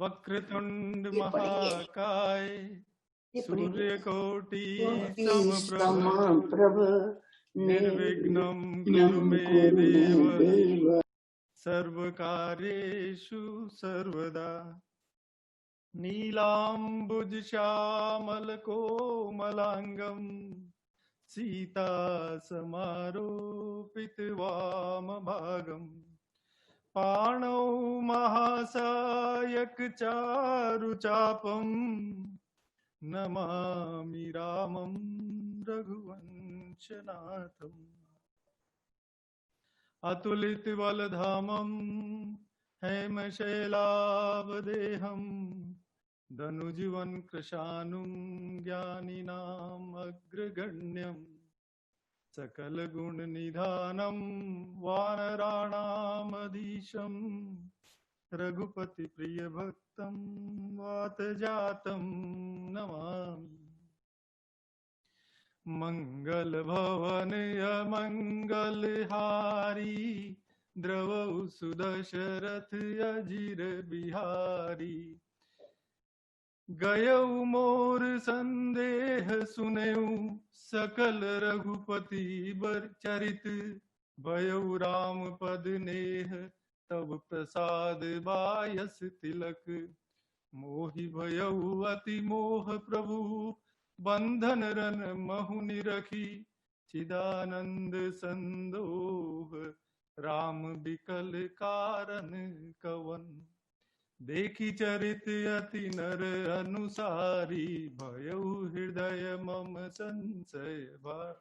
वक्रतुंड ये पढ़ेंगे, महाकाय ये पढ़ेंगे। सूर्यकोटि कोटि समप्रभ समप्रभ निर्विघ्नं निर्विघ्नं कुरु मे कुरु मे देव देव। सर्वकार्येषु सर्वदा। नीलाम्बुजश्यामलकोमलाङ्गं सीतासमारोपितवामभागम् पाणौ महासायकचारुचापं नमामि रामं रघुवंशनाथम् अतुलितबलधामं हेमशैलावदेहं धनुजीवनकृशानुं ज्ञानिनाम् अग्रगण्यम् सकलगुणनिधानं वानराणामधीशं रघुपतिप्रियभक्तं वातजातं नमामि। मंगलभवन अमंगलहारी द्रवौ सुदशरथ अजिर बिहारी गयौ मोर संदेह सुनऊ सकल रघुपति बर चरित भयउ राम पद नेह तब प्रसाद बायस तिलक मोहि भयउ अति मोह प्रभु बंधन रन महु निरखी चिदानंद संदोह राम बिकल कारण कवन देखी चरित अति नर अनुसारी भयउ हृदय मम संशय भार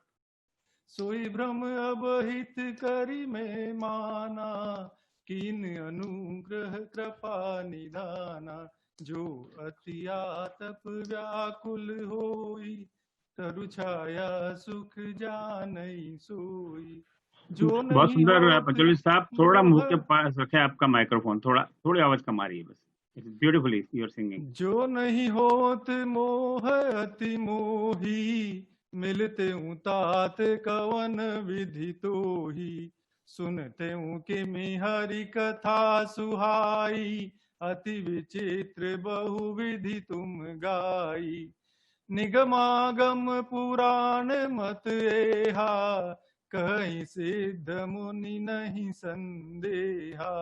सोई भ्रम अबहित करि में माना कीन अनुग्रह कृपा निधाना जो अति आतप व्याकुल होई तरु छाया सुख जानई सोई जो बहुत नहीं सुंदर होत पंचोली साहब, थोड़ा मुंह मोह के पास रखे आपका माइक्रोफोन, थोड़ी आवाज कम आ रही है बस। It's beautifully you are singing. जो नहीं होत मोह अति मोही मिलते हूँ तात कवन विधि तोही सुनते हूँ कि हरि कथा सुहाई अति विचित्र बहुविधि तुम गाई निगमागम पुराण मत एहा कहीं सिद्ध मुनि नहीं संदेहा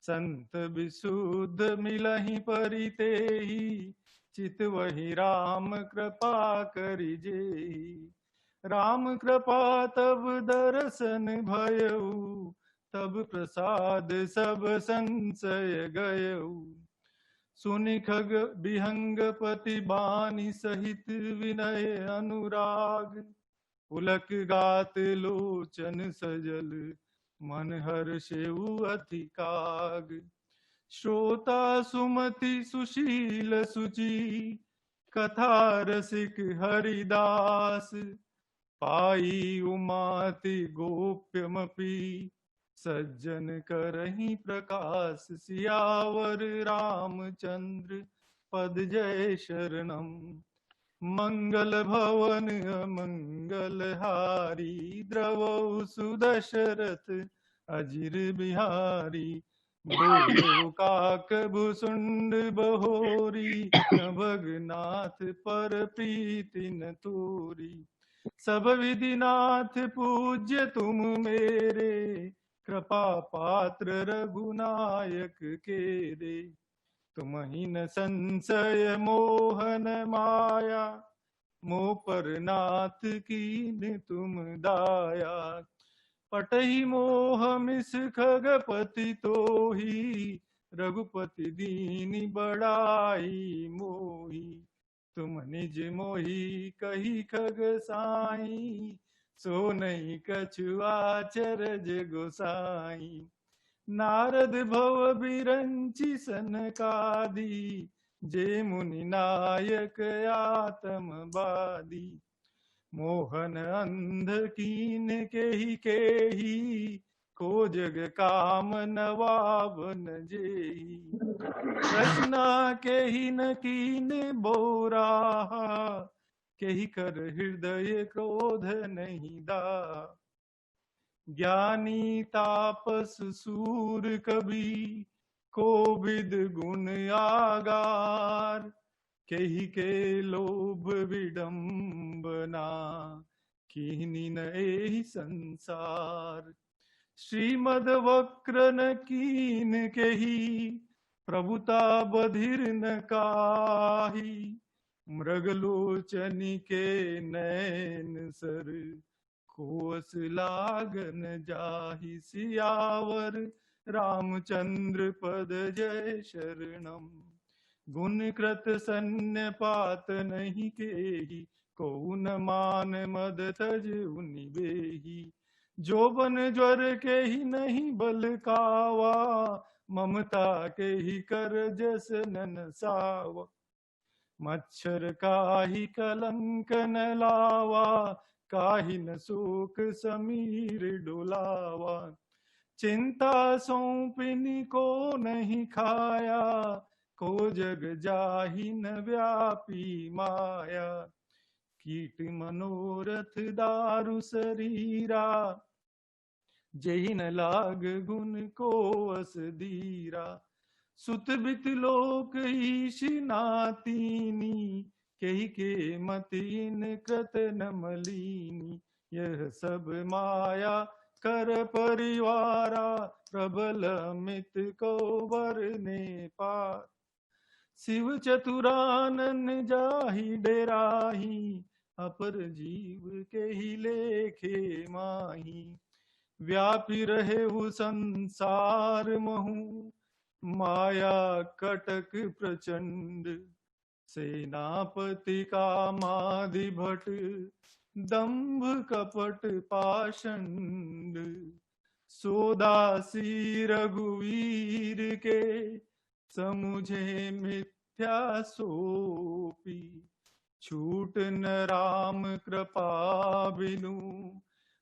संत विशुद्ध मिलहि परितेहि चित वही राम कृपा करि जेहि राम कृपा तब दर्शन भयउ तब प्रसाद सब संशय गयउ सुनि खग विहंगपति बानी सहित विनय अनुराग पुलक गात लोचन सजल मन हर्षेउ अति काग श्रोता सुमति सुशील सुचि कथा रसिक हरिदास पाई उमाति गोप्यमपि सज्जन करहि प्रकाश सियावर रामचंद्र पद जय शरणम मंगल भवन मंगल हारी द्रवौ सुदशरथ अजिर बिहारी बोलो काक भुसुंड बहोरी नभगनाथ पर प्रीति न तोरी सब विधिनाथ पूज्य तुम मेरे कृपा पात्र रघुनायक केरे तुम्हि न संशय मोहन माया मोह पर नाथ कीन तुम दाया पटहि मोह मिस खगपति तोही रघुपति दीनि बड़ाई मोही तुम निज मोही कही खग साई सो नहीं कछु आचरज गोसाई नारद भव बिरंचि सनकादि जे मुनि नायक आतम बादी मोहन अंध कीन केही को जग काम नवावन जेही रचना केही न कीन बोराहा केही कर हृदय क्रोध नहीं दा ज्ञानी तापस सूर कवि कोविद गुण आगार, केहि के लोभ विडम्बना, कीनी न एहि संसार। श्रीमद वक्र न कीन केहि, प्रभुता बधिर न काही। मृगलोचनी के नैन सर, कोस लागन जाहि। सियावर रामचंद्र पद जय शरणम। गुण कृत सन्य पात नहीं केही, को न मान मद तज उनि बेही। जो बन ज्वर के ही नहीं बल कावा, ममता के ही कर जस नन सावा। मच्छर काही कलंक न लावा, काही न शोक समीर डुलावा। चिंता सौंपिनी को नहीं खाया, को जग जाहि न व्यापी माया। कीट मनोरथ दारु शरीरा, जही न लाग गुण को अस धीरा। सुत बित लोक ईश नातीनी, कही के मतीन कृत न मलीनी। यह सब माया कर परिवारा, प्रबल अमित को बरने पार। शिव चतुरानन जाहि डेराही, अपर जीव के ही लेखे माही। व्यापी रहे हु संसार महु, माया कटक प्रचंड। सेनापति का माधि भट, दंभ कपट पाषंड। सोदासी रघुवीर के, समुझे मिथ्या सोपी। छूट न राम कृपा बिनु,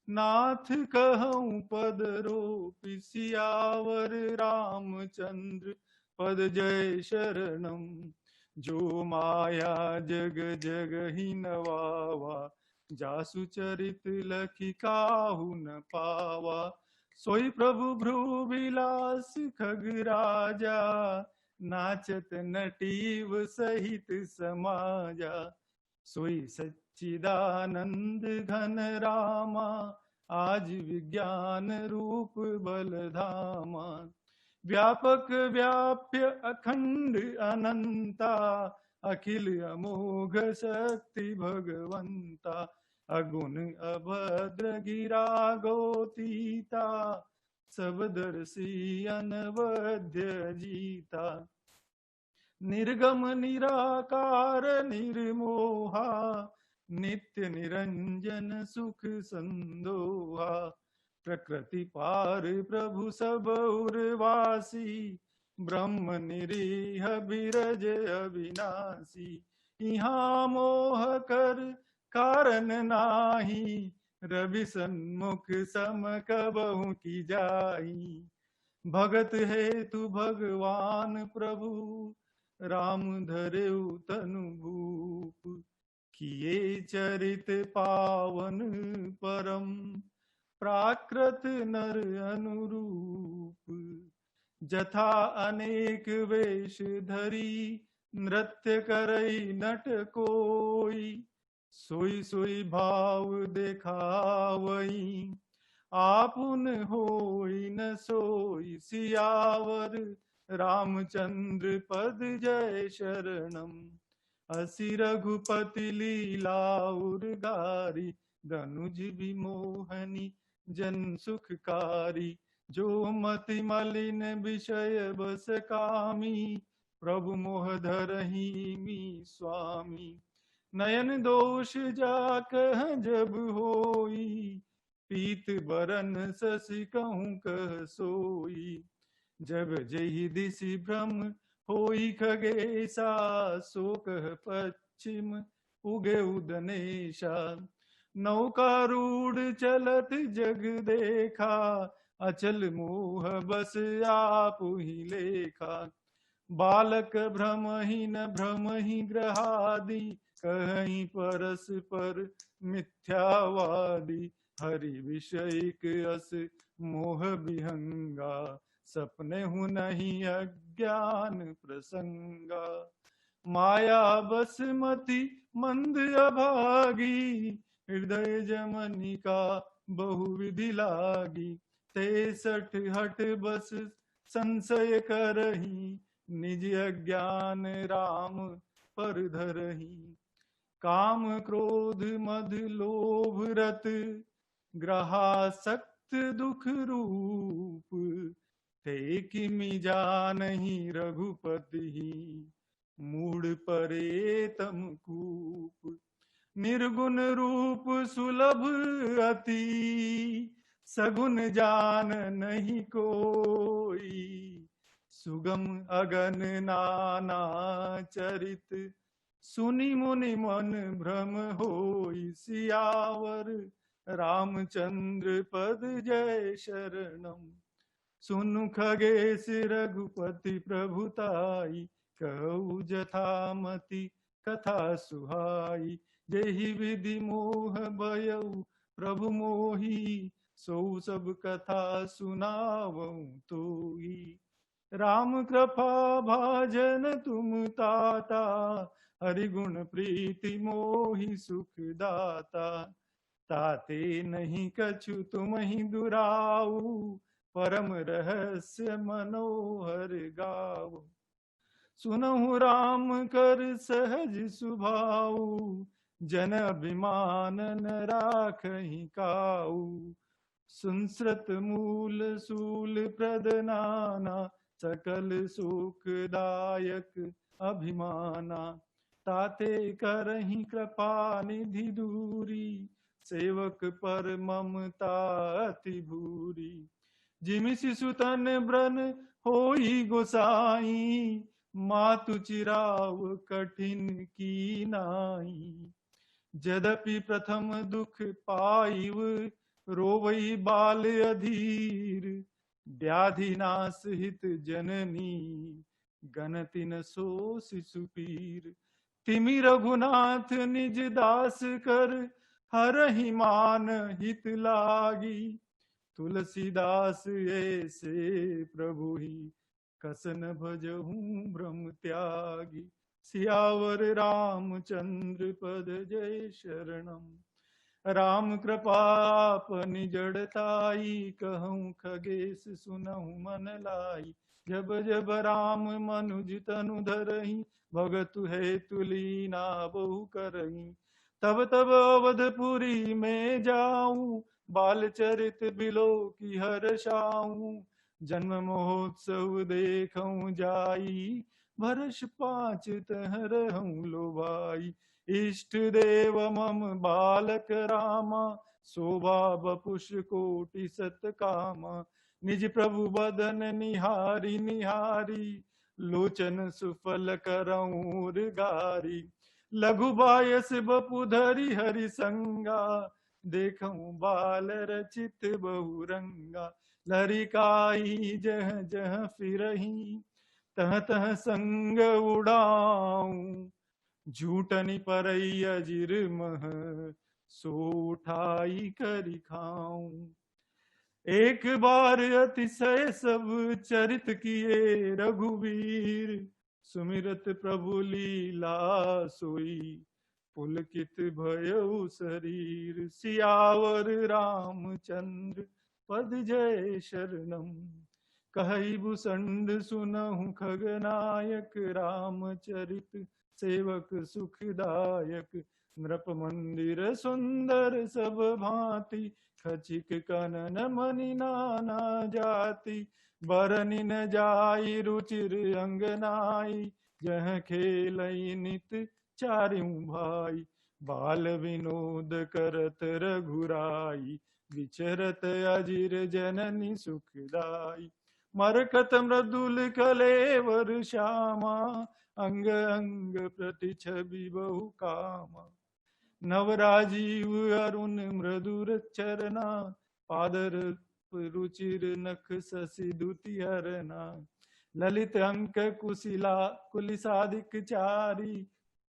नाथ कहूँ पद रोपी। सियावर रामचंद्र पद जय शरणम। जो माया जग जग ही नवावा, जासु चरित लखि काहू न पावा। सोई प्रभु भ्रू विलास खगराजा, नाचत नटीव सहित समाजा। सोई सच्चिदानंद घन रामा, आज विज्ञान रूप बलधामा। व्यापक व्याप्य अखंड अनंता, अखिल अमोघ शक्ति भगवंता। अगुण अभद्र गिरा गोतीता, सबदर्शी अनवध्य जीता। निर्गम निराकार निर्मोहा, नित्य निरंजन सुख संदोहा। प्रकृति पार प्रभु सब उर्वासी, ब्रह्म निरीह बिरज अविनाशी। यहाँ मोह कर कारण नाही, रवि सन्मुख सम कबहु की जाई। भगत हेतु भगवान प्रभु, राम धरेउ तनु भूप। किए चरित पावन परम, प्राकृत नर अनुरूप। जथा अनेक वेश धरी, नृत्य करई नट कोई। सोई सोई भाव देखावई, आपुन होई न सोई। सियावर रामचंद्र पद जय शरणम। असि रघुपति लीला उर्गारी, धनुज विमोहनी जन सुखकारी। जो मति मलिन विषय बस कामी, प्रभु मोह धरहि मी स्वामी। नयन दोष जाकह जब होई, पीत बरन शशि कहूँ कह सोई। जब जही दिशि भ्रम होई खगेशा, सो कह पश्चिम उगे उदनेशा। नौकारूढ़ चलत जग देखा, अचल मोह बस आपु ही लेखा। बालक भ्रम ही न भ्रम ही ग्रहादि, कहीं परस्पर मिथ्यावादी। हरि विषयिक अस मोह विहंगा, सपने हूँ नहीं अज्ञान प्रसंगा। माया बसमती मंद अभागी, हृदय जमनिका बहुविधि लागी। 63 हट बस संशय करही, निज अज्ञान राम पर धरही। काम क्रोध मद लोभ रत, ग्रहासक्त दुख रूप। ते किमि जानहि रघुपति, मूढ़ परे तम कूप। निर्गुण रूप सुलभ अति, सगुन जान नहीं कोई। सुगम अगन नाना चरित, सुनि मुनि मन भ्रम होई। सियावर रामचंद्र पद जय शरणम। सुनु खगेश रघुपति प्रभुताई, कहु जथामति कथा सुहाई। जेहि विधि मोह भयउ प्रभु मोही, सो सब कथा सुनावऊं तोई। राम कृपा भाजन तुम ताता, हरि गुण प्रीति मोहि सुख दाता। ताते नहीं कछु तुम ही दुराऊ, परम रहस्य मनोहर गाओ। सुनहु राम कर सहज सुभाऊ, जन अभिमान न राखहि काऊ। सुनश्रत मूल सूल प्रद नाना, सकल सुखदायक अभिमाना। ताते करहि कृपा निधि दूरी, सेवक पर ममता अति भूरी। जिमि शिशु तन ब्रन होई गोसाई, मातु चिराव कठिन की नाई। यद्यपि प्रथम दुख पाइव, रोवई बाल अधीर। व्याधि नाश हित जननी, गनति न सो शिशु पीर। तिमि रघुनाथ निज दास कर, हरहि मान हित लागी। तुलसीदास ऐसे प्रभु ही, कसन भजहूँ ब्रह्म त्यागी। सियावर रामचंद्र पद जय शरणम। राम कृपापनि जड़ताई, कहूँ खगेश सुनहु मन लाई। जब जब राम मनुज तनु धरही, भगतु हेतु लीना बहु करही। तब तब अवधपुरी में जाऊं, बाल चरित बिलो की हर्षाऊं। जन्म महोत्सव देखऊं जाई, वर्ष 5 तह रहूं लो भाई। इष्ट देव मम बालक रामा, शोभा बपुष कोटि सत कामा। निज प्रभु बदन निहारी निहारी, लोचन सुफल करऊं गारी। लघु बायस बपु धरि हरि संगा, देखऊं बाल रचित बहुरंगा। लरिकाई जह जह फिरही, तह तह संग उड़ाऊं। झूठनी परई अजिर मह, सो उठाई करि खाऊं। एक बार अतिशय सब चरित किए रघुवीर, सुमिरत प्रभु लीला सोई। पुलकित भयउ शरीर, सियावर रामचंद्र पद जय शरणम। कहई भुसंड सुनहु खगनायक, रामचरित सेवक सुखदायक। नृप मंदिर सुंदर सब भांति, खचिक कनन मणि नाना जाति। बरनि न जाई रुचिर अंगनाई, जह खेलई नित चारिऊ भाई। बाल विनोद करत रघुराई, विचरत अजिर जननी सुखदाई। मरकत मृदुल कलेवर श्यामा, अंग अंग प्रति छवि बहु कामा। नवराजीव अरुण मृदुर चरना, पादर रुचिर नख शशि दुति हरना। ललित अंक कुशिला कुलिसादिक चारी,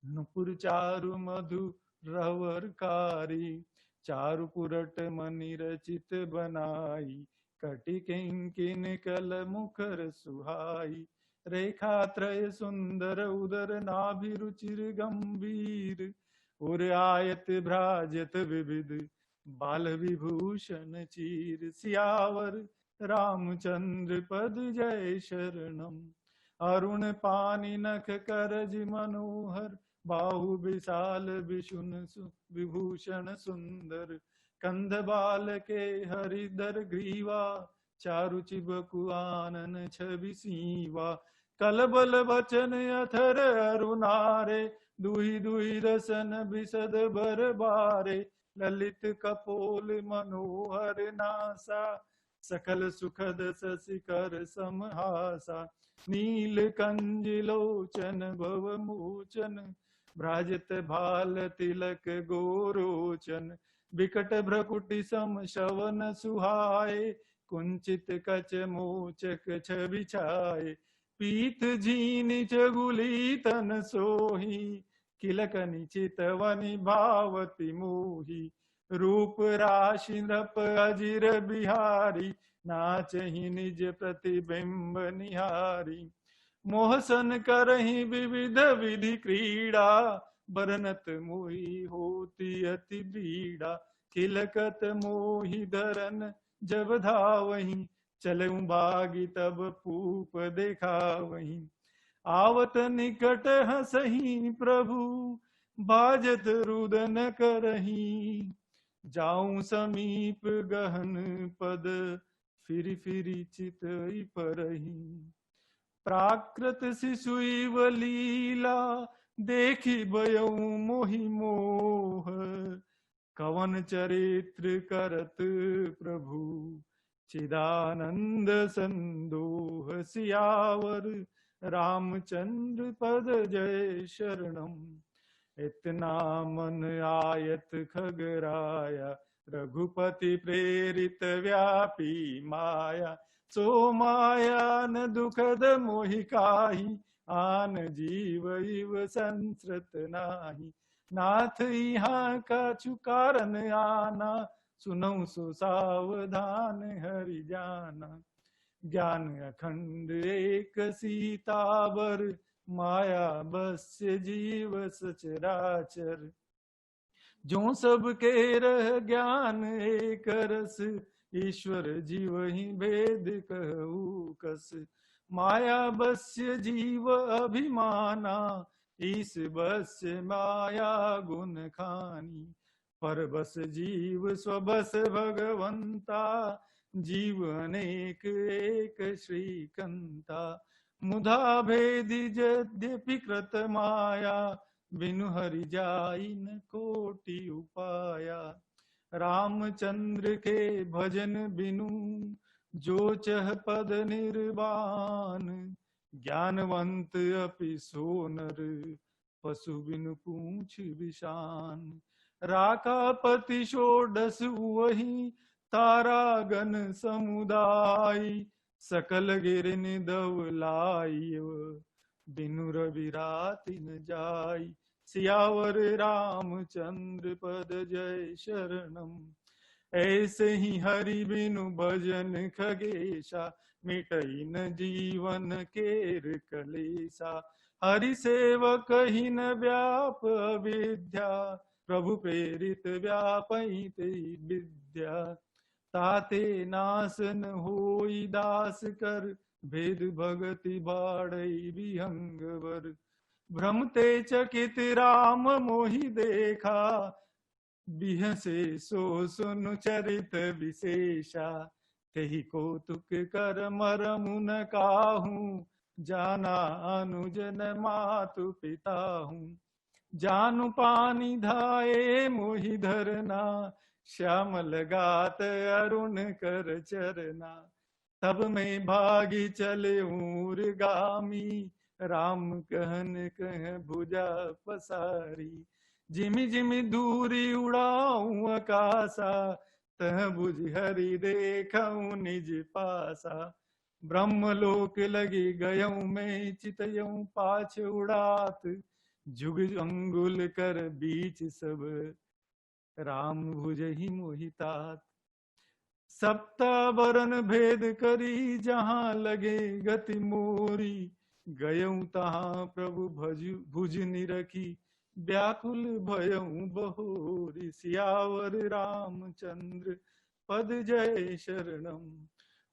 नुपुर चारु मधु रवर कारी। चारु पुरट मणि रचित बनाई, कटि किंकिन कल मुखर सुहाई, रेखा त्रय सुंदर उदर नाभि रुचिर गंभीर, उर आयत भ्राजत विविध बाल विभूषण चीर। सियावर रामचंद्र पद जय शरणम, अरुण पानी नख करज मनोहर, बाहु विशाल विशुन विभूषण सुंदर, कंध बाल के हरिधर ग्रीवा, चारु चिबकु आनन छवि सीवा। कलबल वचन अथर अरुणारे, दुहि दुहि रसन बिसद बर बारे, ललित कपोल मनोहर नासा, सकल सुखद शशिकर समहासा। नील कंज लोचन भव मोचन, भ्राजत भाल तिलक गोरोचन, विकट भ्रकुटि सम शवन सुहाए, कुंचित कच मोचक छवि छाए। पीत झीनि चगुली तन सोही, किलक निचित वनि भावति मोही। रूप राशि नृप अजिर बिहारी, नाचहि निज प्रतिबिंब निहारी। मोहसन करहि विविध विधि क्रीड़ा, बरनत मोहि होती अति बीड़ा। किलकत मोहि धरन जब धावहि, चलऊं बागी तब पूप देखावहि। आवत निकट हसहि प्रभु, बाजत रुदन करही। जाऊं समीप गहन पद, फिरि फिरि चितई परही। प्राकृत शिशुइव लीला, देखी बयऊ मोहि मोह। कवन चरित्र करत प्रभु, चिदानंद संदोह। सियावर रामचंद्र पद जय शरणम, इतना मन आयत खगराया। रघुपति प्रेरित व्यापी माया, सो माया न दुखद मोहि काहि। आन जीव इव संसृत नाही, नाथ यहाँ कछु कारण आना। सुनऊ सो सावधान हरि जाना, ज्ञान अखंड एक सीतावर। माया बस्य जीव सचराचर, जो सबके रह ज्ञान एक रस। ईश्वर जीव ही भेद कहू कस, माया बस्य जीव अभिमाना। ईस बस्य माया गुण खानी, पर बस जीव स्वबस भगवंता। जीव अनेक एक श्रीकंता, मुधा भेदी यद्यपि कृत माया। बिनु हरि जाई न कोटि उपाया। रामचंद्र के भजन बिनु, जो चह पद निर्वाण। ज्ञानवंत अपि सो नर, पशु बिनु पूछ विषान। राकापति षोडश वही, तारागण समुदाय। सकल गिरन दवलाई, बिनु रवि राति न जाई। सियावर रामचंद्र पद जय शरणम, ऐसे ही हरि बिनु भजन खगेशा। मिटई न जीवन केर कलेसा, हरि सेवक ही न व्याप अविद्या। प्रभु प्रेरित व्यापई ते विद्या, ताते नासन होई दास कर। भेद भगति बाढ़ई विहंगवर, भ्रमते चकित राम मोहि देखा। बिहसे सो सुनु चरित विशेषा, तेहि कौतुक कर मरमु न काहू। जाना अनुजन मातु पिता हूँ, जानु पानी धाये मोहि धरना। श्यामल गात अरुण कर चरना, तब मैं भागी चले ऊर गामी। राम कहन कह भुजा पसारी, जिमि जिमि दूरी उड़ाऊं आकाशा। तह बुझ हरि देखऊं निज पासा, ब्रह्मलोक लगी गयऊं मैं चितयऊं पाछ उड़ात। जुग अंगुल कर बीच सब, राम भुजहि मोहितात। सप्तावरण भेद करी जहाँ लगे गति मोरी, गयऊं तहाँ प्रभु भुज निरखी, व्याकुल भयऊं बहोरी। सियावर रामचंद्र पद जय शरणम,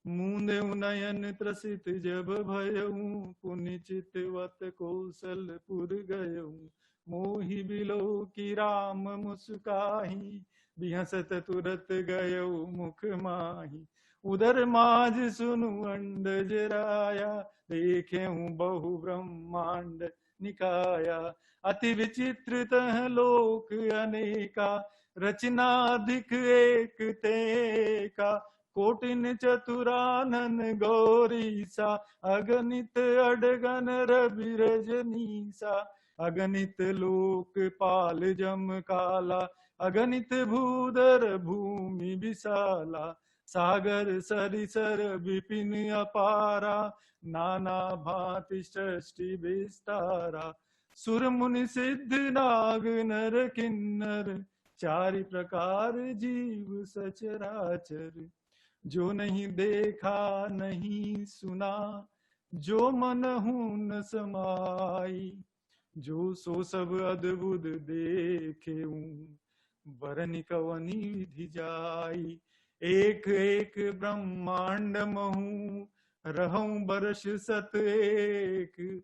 मूंदे नयन त्रसित जब भयऊं, पुनि चितवत कौशलपुर गयऊं। मोहि बिलो की राम मुस्काही, बिहसत तुरत गयऊ मुख माही। उधर माज सुनु अंडज राया, देखे बहु ब्रह्मांड निकाया। अति विचित्र तह लोक अनेका, रचना अधिक एक तेका। कोटिन चतुरानन गौरीसा, अगणित अडगन रवि रजनीसा। अगणित लोकपाल जम काला, अगणित भूधर भूमि विशाला। सागर सरिसर विपिन अपारा, नाना भांति सृष्टि विस्तारा। सुर मुनि सिद्ध नाग नर किन्नर, चारि प्रकार जीव सचराचर। जो नहीं देखा नहीं सुना, जो मनहु न समाई। जो सो सब अद्भुत देखेऊं, बरनि कवनि विधि जाई। एक एक ब्रह्मांड महू, रहूं बरस सत एक।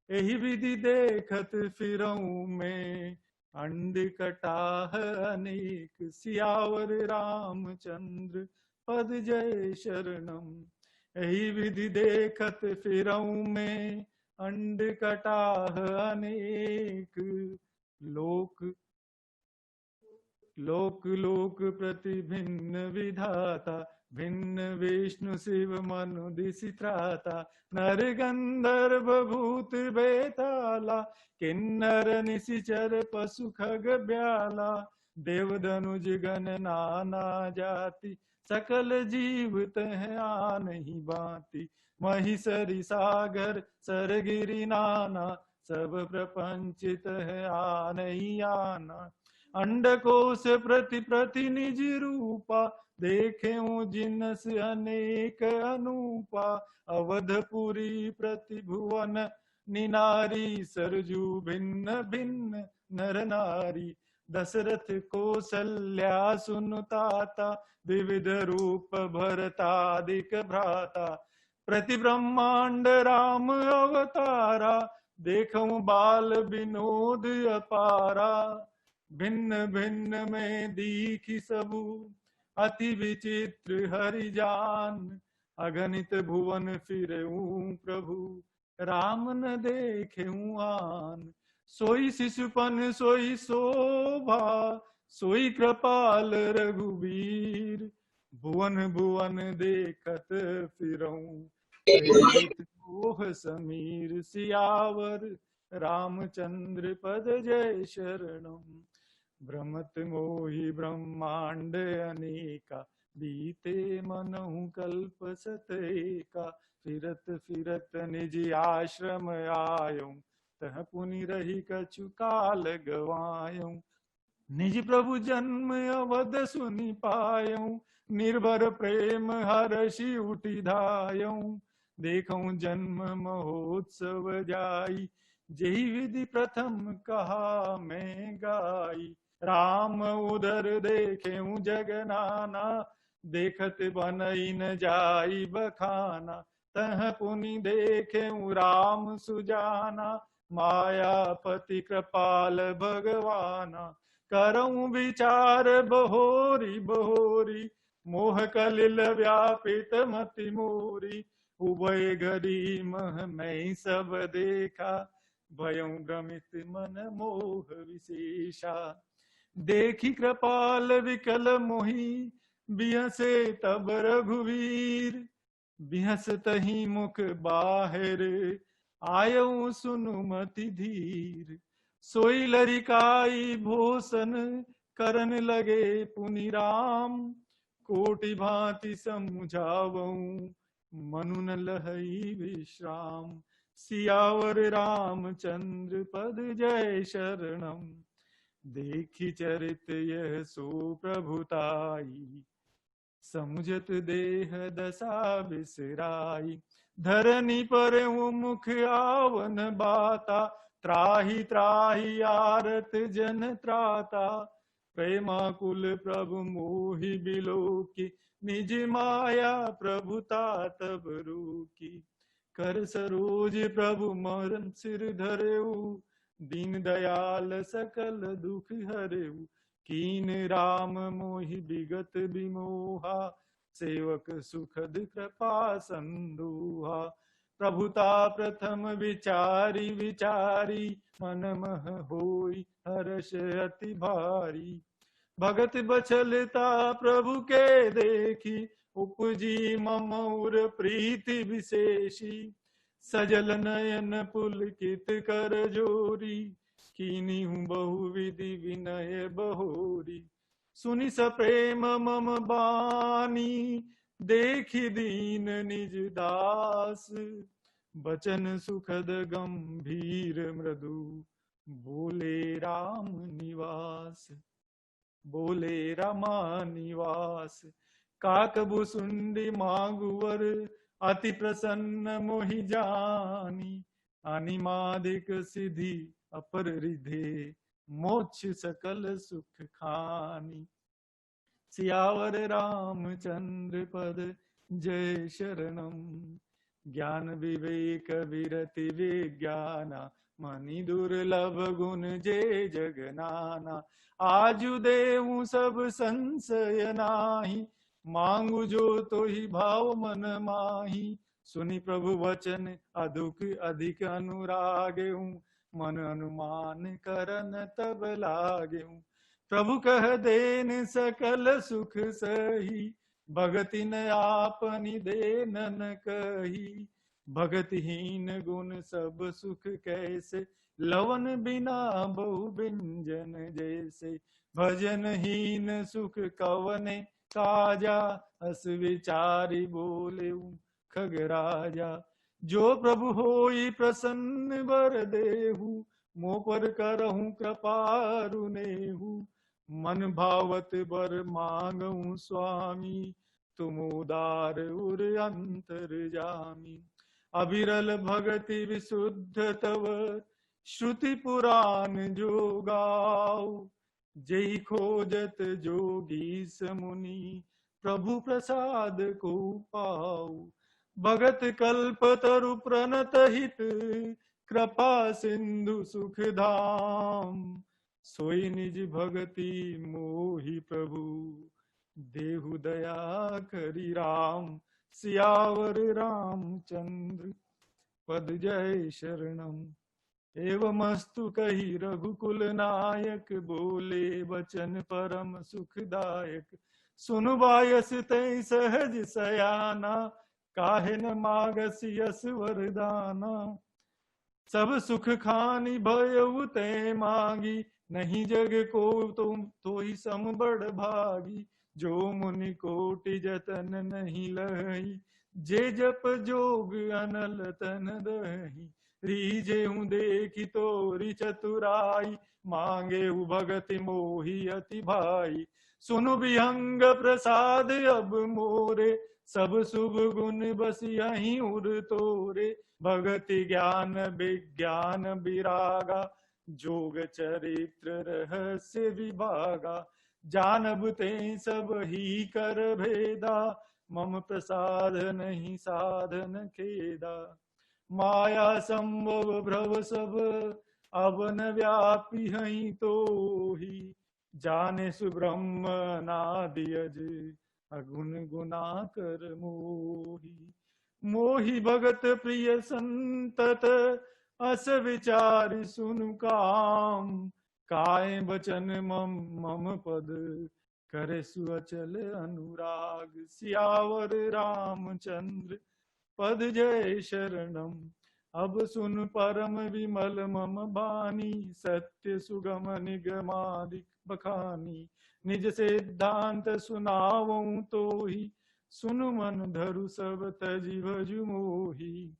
एहि विधि देखत फिरऊं मैं, अंड कटाह अनेक। सियावर रामचंद्र पद जय शरणम, एहि विधि देखत फिरऊं मैं, अंड कटाह अनेक। लोक लोक लोक प्रति भिन्न विधाता, भिन्न विष्णु शिव मनु दिसि त्राता। नर गंधर्व भूत बेताला, किन्नर निशिचर पशु खग ब्याला। देव धनुज गण नाना जाति, सकल जीव तह आनहि बाती। महिषरि सागर सरगिरि नाना, सब प्रपंच तह आनहि आना। अंडकोश प्रति प्रति निज रूपा, देखेऊं जिनस अनेक अनूपा। अवधपुरी प्रति भुवन निनारी, सरजू भिन्न भिन्न नर नारी। दशरथ कौसल्या सुनुताता, विविध रूप भरतादिक भ्राता। प्रति ब्रह्मांड राम अवतारा, देखऊं बाल विनोद अपारा। भिन्न भिन्न में दीखि सबू, अति विचित्र हरि जान। अगणित भुवन फिरऊं प्रभु, राम न देखेऊं आन। सोई शिशुपन सोई शोभा, सोई कृपाल रघुबीर। भुवन भुवन देखत फिरऊं, प्रेरित मोह समीर। सियावर रामचंद्र पद जय शरणम, भ्रमत मोहि ब्रह्मांड अनेका। बीते मनहु कल्प सत एका, फिरत फिरत निज आश्रम आयऊं। तह पुनि रही कछु काल गवायऊं। निज प्रभु जन्म अवध सुनि पायऊं, निर्भर प्रेम हर्षि उठि धायऊं। देखऊं जन्म महोत्सव जाई, जेहि विधि प्रथम कहा मैं गाई। राम उदर देखेऊं जग नाना, देखत बनई न जाई बखाना। तह पुनि देखेऊं राम सुजाना, मायापति कृपाल भगवाना। करऊं विचार बहोरी बहोरी, मोह कलिल व्यापित मति मोरी। उभय घड़ी मह मैं सब देखा, भयं भ्रमित मन मोह विशेषा। देखी कृपाल विकल मोहि, बिहसे तब रघुवीर। बिहस तही मुख बाहिर, आयऊं सुनुमति धीर। सोई लरिकाई भूषण, करन लगे पुनि राम। कोटि भांति समुझावऊं, मनु न लहई विश्राम। सियावर रामचंद्र पद जय शरणम, देखी चरित यह सो प्रभुताई। समुझत देह दशा बिसराई। धरनी पर मुख आवन बाता, त्राहि त्राहि आरत जन त्राता। प्रेमाकुल प्रभु मोहि बिलोकी, निज माया प्रभुता तब रूकी। कर सरोज प्रभु मरन सिर धरेऊ, दीन दयाल सकल दुख हरेऊ। कीन राम मोहि विगत विमोहा, सेवक सुखद कृपा संदोहा। प्रभुता प्रथम विचारी विचारी, मन मह होई हर्ष अति भारी। भगत बचलता प्रभु के देखी, उपजी मम उर प्रीति विशेषी। सजल नयन पुलकित कर जोरी, कीनी हूँ बहुविधि विनय बहोरी। सुनि सप्रेम मम बानी, देखी दीन निज दास। बचन सुखद गंभीर मृदु, बोले राम निवास। बोले रामा निवास। काकभुसुंडी मागुवर, अति प्रसन्न मोहि जानी। अनिमादिक सिद्धि अपर रिधे, मोक्ष सकल सुख खानी। सियावर रामचंद्र पद जय शरणम। ज्ञान विवेक विरति विज्ञाना, मनि दुर्लभ गुण जे जगनाना। आजु देहु सब संशय नाही, मांगु जो तो ही भाव मन माही। सुनि प्रभु वचन अदुख अधिक अनुरागेऊ, मन अनुमान करन तब लागेऊ। प्रभु कह देन सकल सुख सही, भगति न आपनि देनन कही। भगतिहीन गुण सब सुख कैसे, लवन बिना बहु व्यंजन जैसे। भजनहीन सुख कवने काजा, अस विचारी बोले खगराजा। जो प्रभु होई प्रसन्न वर देहु, मोह पर करहूं कृपा रुनेहु। मन भावत बर मांगऊं स्वामी, तुम उदार उर अंतर जामी। अविरल भगति विशुद्ध तव, श्रुति पुराण जो गाओ। जय खोजत जोगी समुनि, प्रभु प्रसाद को पाओ। भगत कल्प तरु प्रणत हित, कृपा सिंधु सुख धाम। सोई निज भगति मोहि प्रभु, देहु दया करि राम। सियावर रामचंद्र पद जय शरणम। एवमस्तु कही रघुकुल नायक, बोले वचन परम सुखदायक। सुनु बायस तै सहज सयाना, काहे न मागसी यस वरदाना। सब सुख खानी भयउ तै मांगी, नहीं जग को तुम तो ही सम बड़ भागी। जो मुनि कोटि जतन नहीं लही, जे जप जोग अनल तन दही। रीजे हूँ देखी तोरी चतुराई, मांगे हूँ भगति मोहि अति भाई। सुनु विहंग प्रसाद अब मोरे, सब शुभ गुण बस यहीं उर तोरे। भगति ज्ञान विज्ञान विरागा, जोग चरित्र रहस्य विभागा। जानब ते सब ही कर भेदा, मम प्रसाद नहीं साधन खेदा। माया संभव भ्रव सब, अवन व्यापी हई तो ही। जाने सुब्रह्म नादि अज, अगुण गुना कर मोही। मोहि भगत प्रिय संतत, अस विचार सुनु काम। काय बचन मम पद, करे सुअचल अनुराग। सियावर रामचंद्र पद जय शरणम। अब सुन परम विमल मम बानी, सत्य सुगम निगमादिक बखानी। निज सिद्धांत सुनावऊं तो ही, सुनु मन धरु सब तजि भजु मोही।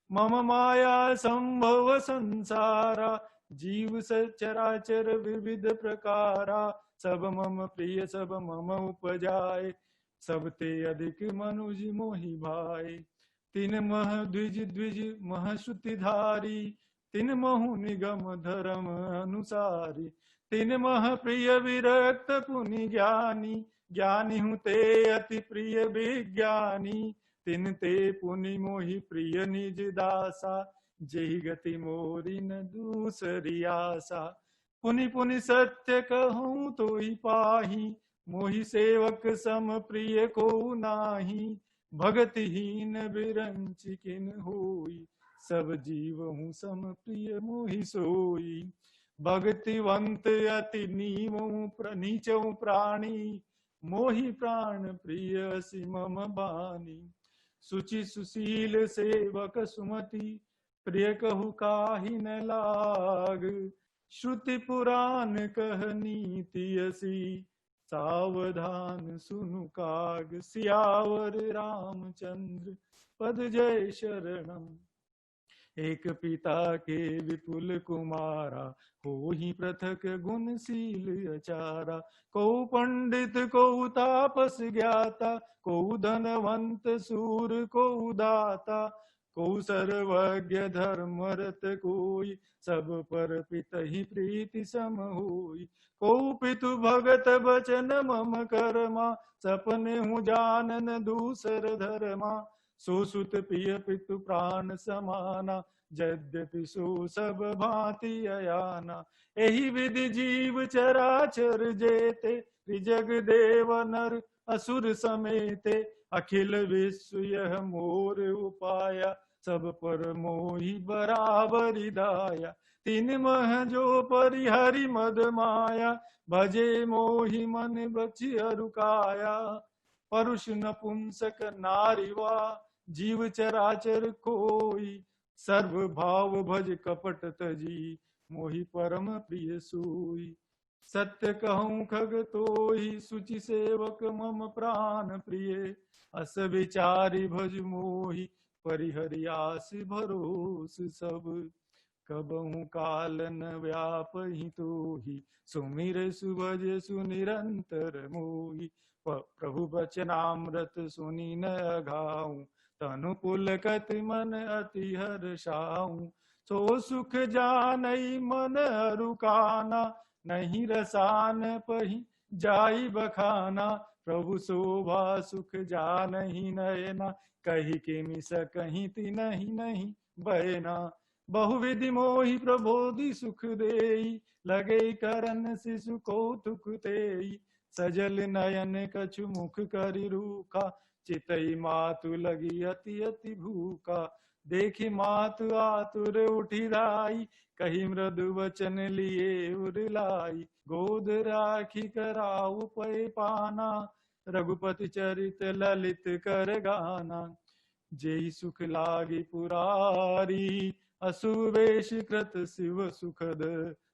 मम माया संभव संसारा, जीव सचराचर विविध प्रकारा। सब मम प्रिय सब मम उपजाए, सबते अधिक मनुज मोहि भाए। तिन मह द्विज द्विज मह श्रुतिधारी, तिन महु निगम धर्म अनुसारी। तिन मह प्रिय विरक्त पुनि ज्ञानी, ज्ञानी हूँ ते अति प्रिय विज्ञानी। तिन ते पुनि मोहि प्रिय निज दासा, जेहि गति मोरी न दूसरी आशा। पुनि पुनि सत्य कहूँ तो ही पाही, मोहि सेवक सम प्रिय को नाही। भगतिहीन बिरंच किन होई, सब जीव हूँ सम प्रिय मोहि सोई। भगतिवंत अति नीचऊ प्राणी, मोहि प्राण प्रिय सि मम बानी। सुचि सुशील सेवक सुमति, प्रिय कहु काहि न लाग। श्रुति पुराण कह नीति असी, सावधान सुनु काग। सियावर रामचंद्र पद जय शरणम। एक पिता के विपुल कुमारा, को ही पृथक गुणशील अचारा। को पंडित को तापस ज्ञाता, को धनवंत सूर को दाता। को सर्वज्ञ धर्मरत कोई, सब पर पितहि प्रीति सम होई। को पितु भगत बचन मम कर्मा, सपने हूँ जानन दूसर धर्मा। सो सुत प्रिय पितु प्राण समाना, यद्यपि सो सब भांति अयाना। एहि विधि जीव चराचर जेते, त्रिजग देव नर असुर समेते। अखिल विश्व यह मोर उपाया, सब पर मोहि बराबरि दाया। तीन मह जो परिहरि मद माया, भजे मोहि मन बचि अरुकाया। परुष नपुंसक नारी वा, जीव चराचर कोई। सर्व भाव भज कपट तजी, मोहि परम प्रिय सोई। सत्य कहूँ खग तोहि, सुचि सेवक मम प्राण प्रिय। अस विचारी भज मोहि, परिहरि आस भरोस सब। कबहु काल न व्यापहि तोहि, सुमिर सुभज सुनिरंतर मोहि। प्रभु बचनामृत सुनि न अघाऊं, तनु पुलकत मन अति हर्षाऊं। सो सुख जानई मन अरुकाना, नहीं रसान पही जाई बखाना। प्रभु शोभा सुख जानहि नयना, कही किमि सकहि तिनहि नहीं बयना। बहुविधि मोहि प्रबोधि सुख देई, लगे करन शिशु कौतुक तेई। सजल नयन कछु मुख करि रूखा, चितई मातु लगी अति अति भूखा। देखि मातु आतुर उठि राई, कही मृदु वचन लिए उरलाई। गोद राखी कराऊ पै पाना, रघुपति चरित ललित कर गाना। जेहि सुख लागी पुरारी, असुवेश कृत शिव सुखद।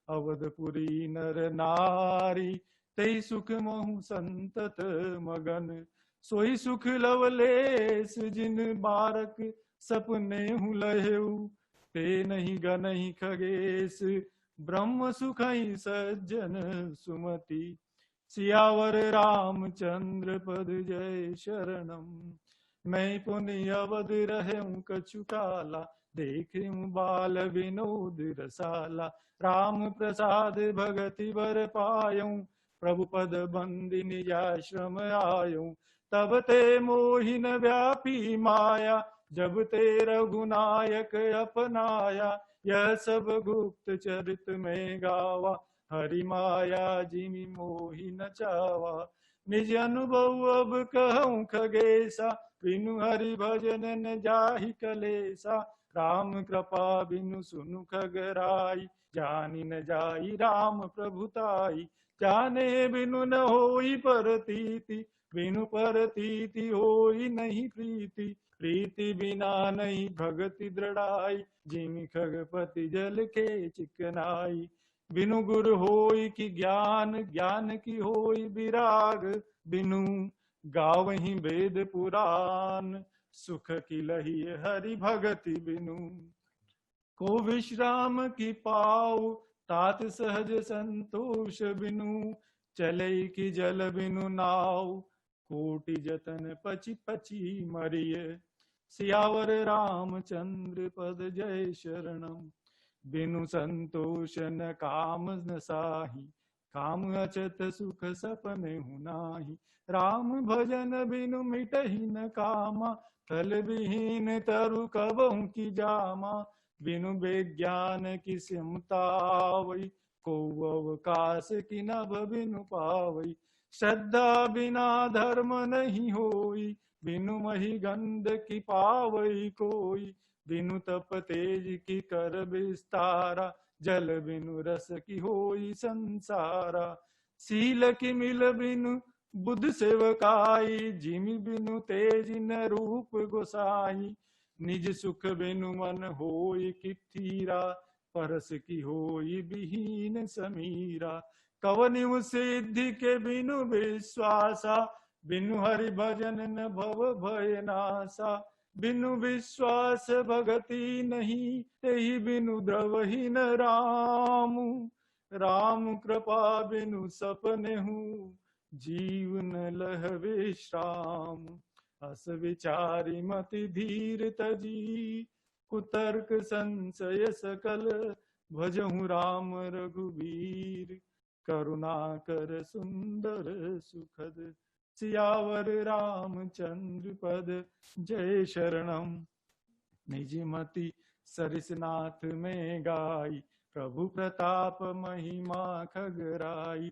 अवधपुरी नर नारी, तेहि सुख महु संतत मगन। सोई सुख लवलेस जिन बारक, सपने हूँ लहेऊ। ते नहीं गनहि खगेश, ब्रह्म सुखई सज्जन सुमति। सियावर रामचंद्र पद जय शरणम। मैं पुनि अवध रहूं कछु काला, देखूं बाल विनोद रसाला। राम प्रसाद भगति बर पायूं, प्रभु पद बंदी निजाश्रम आयूं। तब ते मोहिन व्यापी माया, जब ते रघुनायक अपनाया। यह सब गुप्त चरित में गावा, हरि माया जिमि मोहि न चावा। निज अनुभव अब कहूँ खगेसा, बिनु हरि भजन न जाहि कलेसा। राम कृपा बिनु सुनु खगराई, जानि न जाई राम प्रभुताई। जाने बिनु न होई परतीति, बिनु परतीति होई नहीं प्रीति। प्रीति बिना नहीं भगति दृढ़ाई, जिमि खगपति जल के चिकनाई। बिनु गुरु होई कि ज्ञान, ज्ञान की होई विराग। बिनु गावहि वेद पुराण, सुख की लही हरि भगति बिनु। को विश्राम की पाऊ, तात सहज संतोष बिनु। चले की जल बिनु नाव, कोटि जतन पची पची मरिय। सियावर रामचंद्र पद जय शरणम। बिनु संतोष न काम न साही, काम अचत सुख सपने हुनाही। राम भजन बिनु मिटहि न कामा, तल विहीन तरु कबहु की जामा। बिनु विज्ञान की सिमतावई, को अवकाश की नभ बिनु पावई। श्रद्धा बिना धर्म नहीं होई, बिनु मही गंध की पावई कोई। बिनु तप तेज की कर विस्तारा, जल बिनु रस की होई संसारा। सील की मिल बिनु बुद्ध सेवकाई, जिमि बिनु तेज न रूप गोसाई। निज सुख बिनु मन होई किथीरा, परस की होई विहीन समीरा। कवनि सिद्धि के बिनु विश्वासा, बिनु हरि भजन न भव भय नासा। बिनु विश्वास भगति नहीं, तेहि बिनु द्रवहि न राम। राम कृपा बिनु सपने हूँ, जीवन लह विश्राम। अस विचारी मति धीर तजी, कुतर्क संशय सकल। भजहु राम रघुवीर, करुणा कर सुंदर सुखद। सियावर रामचंद्र पद जय शरणम। निज मति सरिसनाथ में गाई, प्रभु प्रताप महिमा खगराई।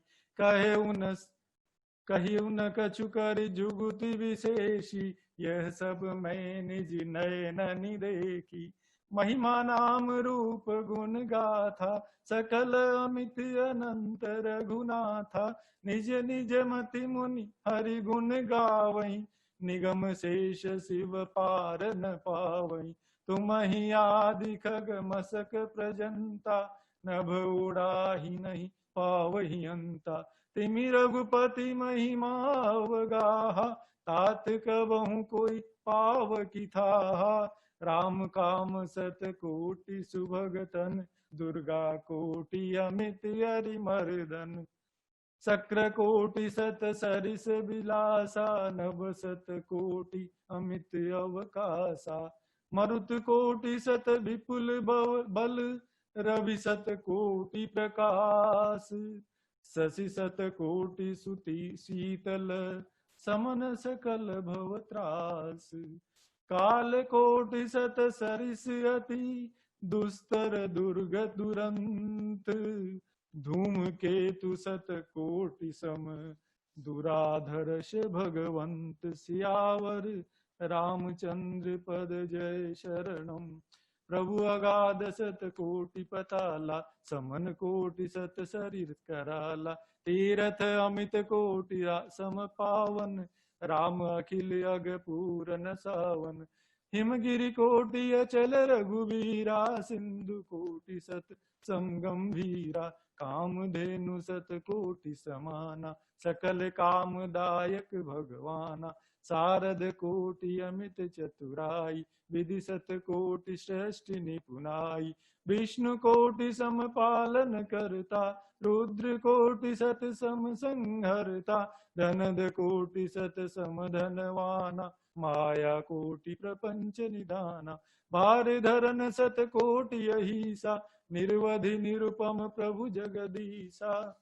कही उन कछु कर जुगुति विशेषी, यह सब मैं निज नयन देखी। महिमा नाम रूप गुण गाथा, सकल अमित अनंत रघुनाथा। निज निज मति मुनि हरि गुण गावई, निगम शेष शिव पार न पावई। तुम ही आदि खग मसक प्रजंता, नभ उड़ाही नहीं पावही अंता। तिमि रघुपति महिमा अवगाहा, तात कबहु कोई पाव की थाहा। राम काम सत कोटि सुभगतन, दुर्गा कोटि अमित अरिमर्दन। शक्र कोटि सत सरिस बिलासा, नभ सत कोटि अमित अवकाशा। मरुत कोटि सत विपुल बल, रवि सत कोटि प्रकाश। शशि सत कोटि सुति शीतल, समन सकल भव त्रास। काल कोटि सत सरिस अति, दुस्तर दुर्ग दुरंत। धूम केतु सत कोटि सम, दुराधर्ष भगवंत। सियावर रामचंद्र पद जय शरणम। प्रभु अगाध सत कोटि पताला, समन कोटि सत शरीर कराला। तीरथ अमित कोटि सम पावन, राम अखिल अग पूरन सावन। हिमगिरि कोटि अचल रघुवीरा, सिंधु कोटि सत समगंभीरा। कामधेनु सत कोटि समाना, सकल कामदायक भगवाना। शारद कोटि अमित चतुराई, विधि सत कोटि श्रेष्ठ निपुनाई। विष्णु कोटि सम पालन करता, रुद्र कोटि सत सम संहरता। धनद कोटि सत सम धनवाना, माया कोटि प्रपंच निधाना। भार धरन सत कोटि अहिसा, निर्वधि निरुपम प्रभु जगदीसा।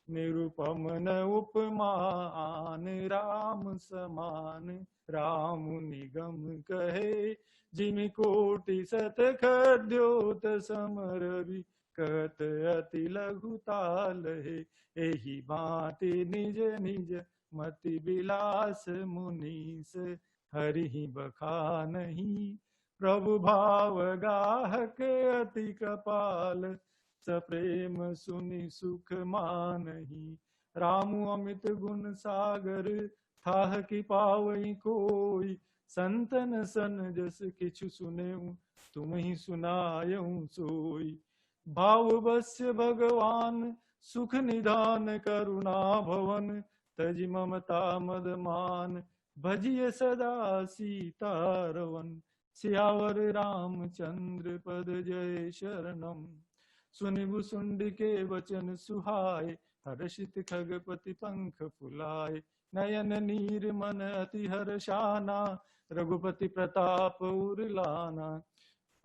निरुपम न उपमान, राम समान। राम निगम कहे, जिमि कोटि सत खद्योत समरवि। कहत अति लघु ताल है, एहि भांति निज निज मति विलास। मुनीस हरि बखानहि, प्रभु भाव गाहक अति कपाल। सप्रेम सुनि सुख मानहि, रामु अमित गुण सागर। थाह कि पावई कोई, संतन सन जस किछु सुनेऊ। तुम ही सुनायऊ सोई। भाव बस्य भगवान, सुख निधान करुणा भवन। तज ममता मद मान, भजिय सदा सीतारवन। सियावर रामचंद्र पद जय शरणम। सुनिबु सुंड के वचन सुहाए, हर्षित खगपति पंख फुलाए, नयन नीर मन अति हर्षाना, रघुपति प्रताप उरलाना।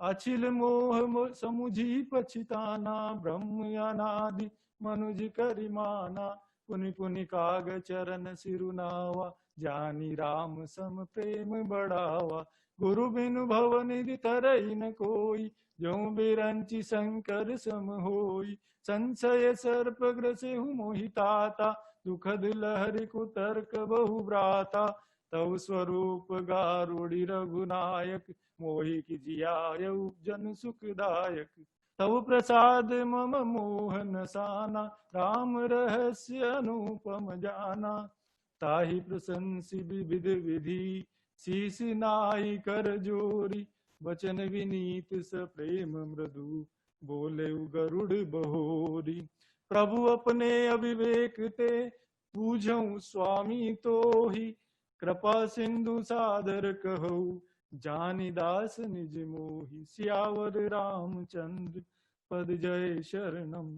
अचिल मोह समुझी पछिताना, ब्रह्म अनादि मनुज करिमाना। पुनि पुनि काग चरण सिरुनावा, जानी राम सम प्रेम बढ़ावा। गुरु बिनु भव निधि तरई न कोई, जो बिरंचि शंकर सम होई। संशय सर्प ग्रसेहु मोहि ताता, दुखद लहरि कुतर्क बहु भ्राता। तव स्वरूप गारुड़ि रघुनायक, मोहि की जियायउ जन सुखदायक। तव प्रसाद मम मोहन साना, राम रहस्य अनुपम जाना। ताहि प्रशंसि विविध विधि, शीस नाई कर जोरी। वचन विनीत सप्रेम मृदु, बोले गरुड़ बहोरी। प्रभु अपने अविवेक ते, पूछऊं स्वामी तो ही। कृपा सिंधु सादर कहूँ, जानी दास निज मोहि। सियावर रामचंद्र पद जय शरणम।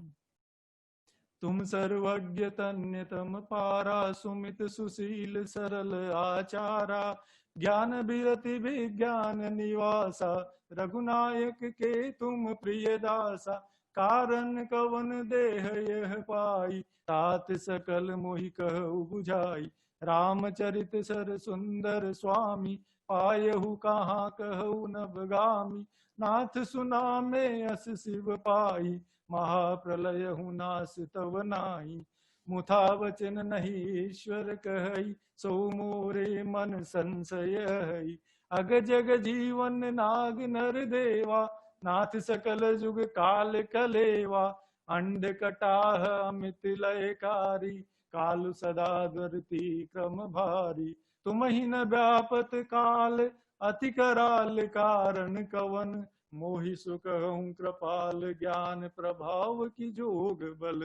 तुम सर्वज्ञ तन्यतम पारा, सुमित सुशील सरल आचारा। ज्ञान बिरति विज्ञान निवासा, रघुनायक के तुम प्रिय दासा। कारण कवन देह यह पाई, तात सकल मोहि कहु बुझाई। रामचरित सर सुंदर स्वामी, पायहु कहाँ कहु नवगामी। नाथ सुना में अस शिव पाई, महाप्रलय हूँ नास तव नाई। मुथा वचन नहीं ईश्वर कहई, सो मोरे मन संशय हई। अग जग जीवन नाग नर देवा, नाथ सकल जुग काल कलेवा। अंड कटाह अमित लयकारी, काल सदा धरती क्रम भारी। तुम ही न व्यापत काल, अति कराल कारण कवन। मोहि सुकहूँ कृपाल, ज्ञान प्रभाव की जोग बल।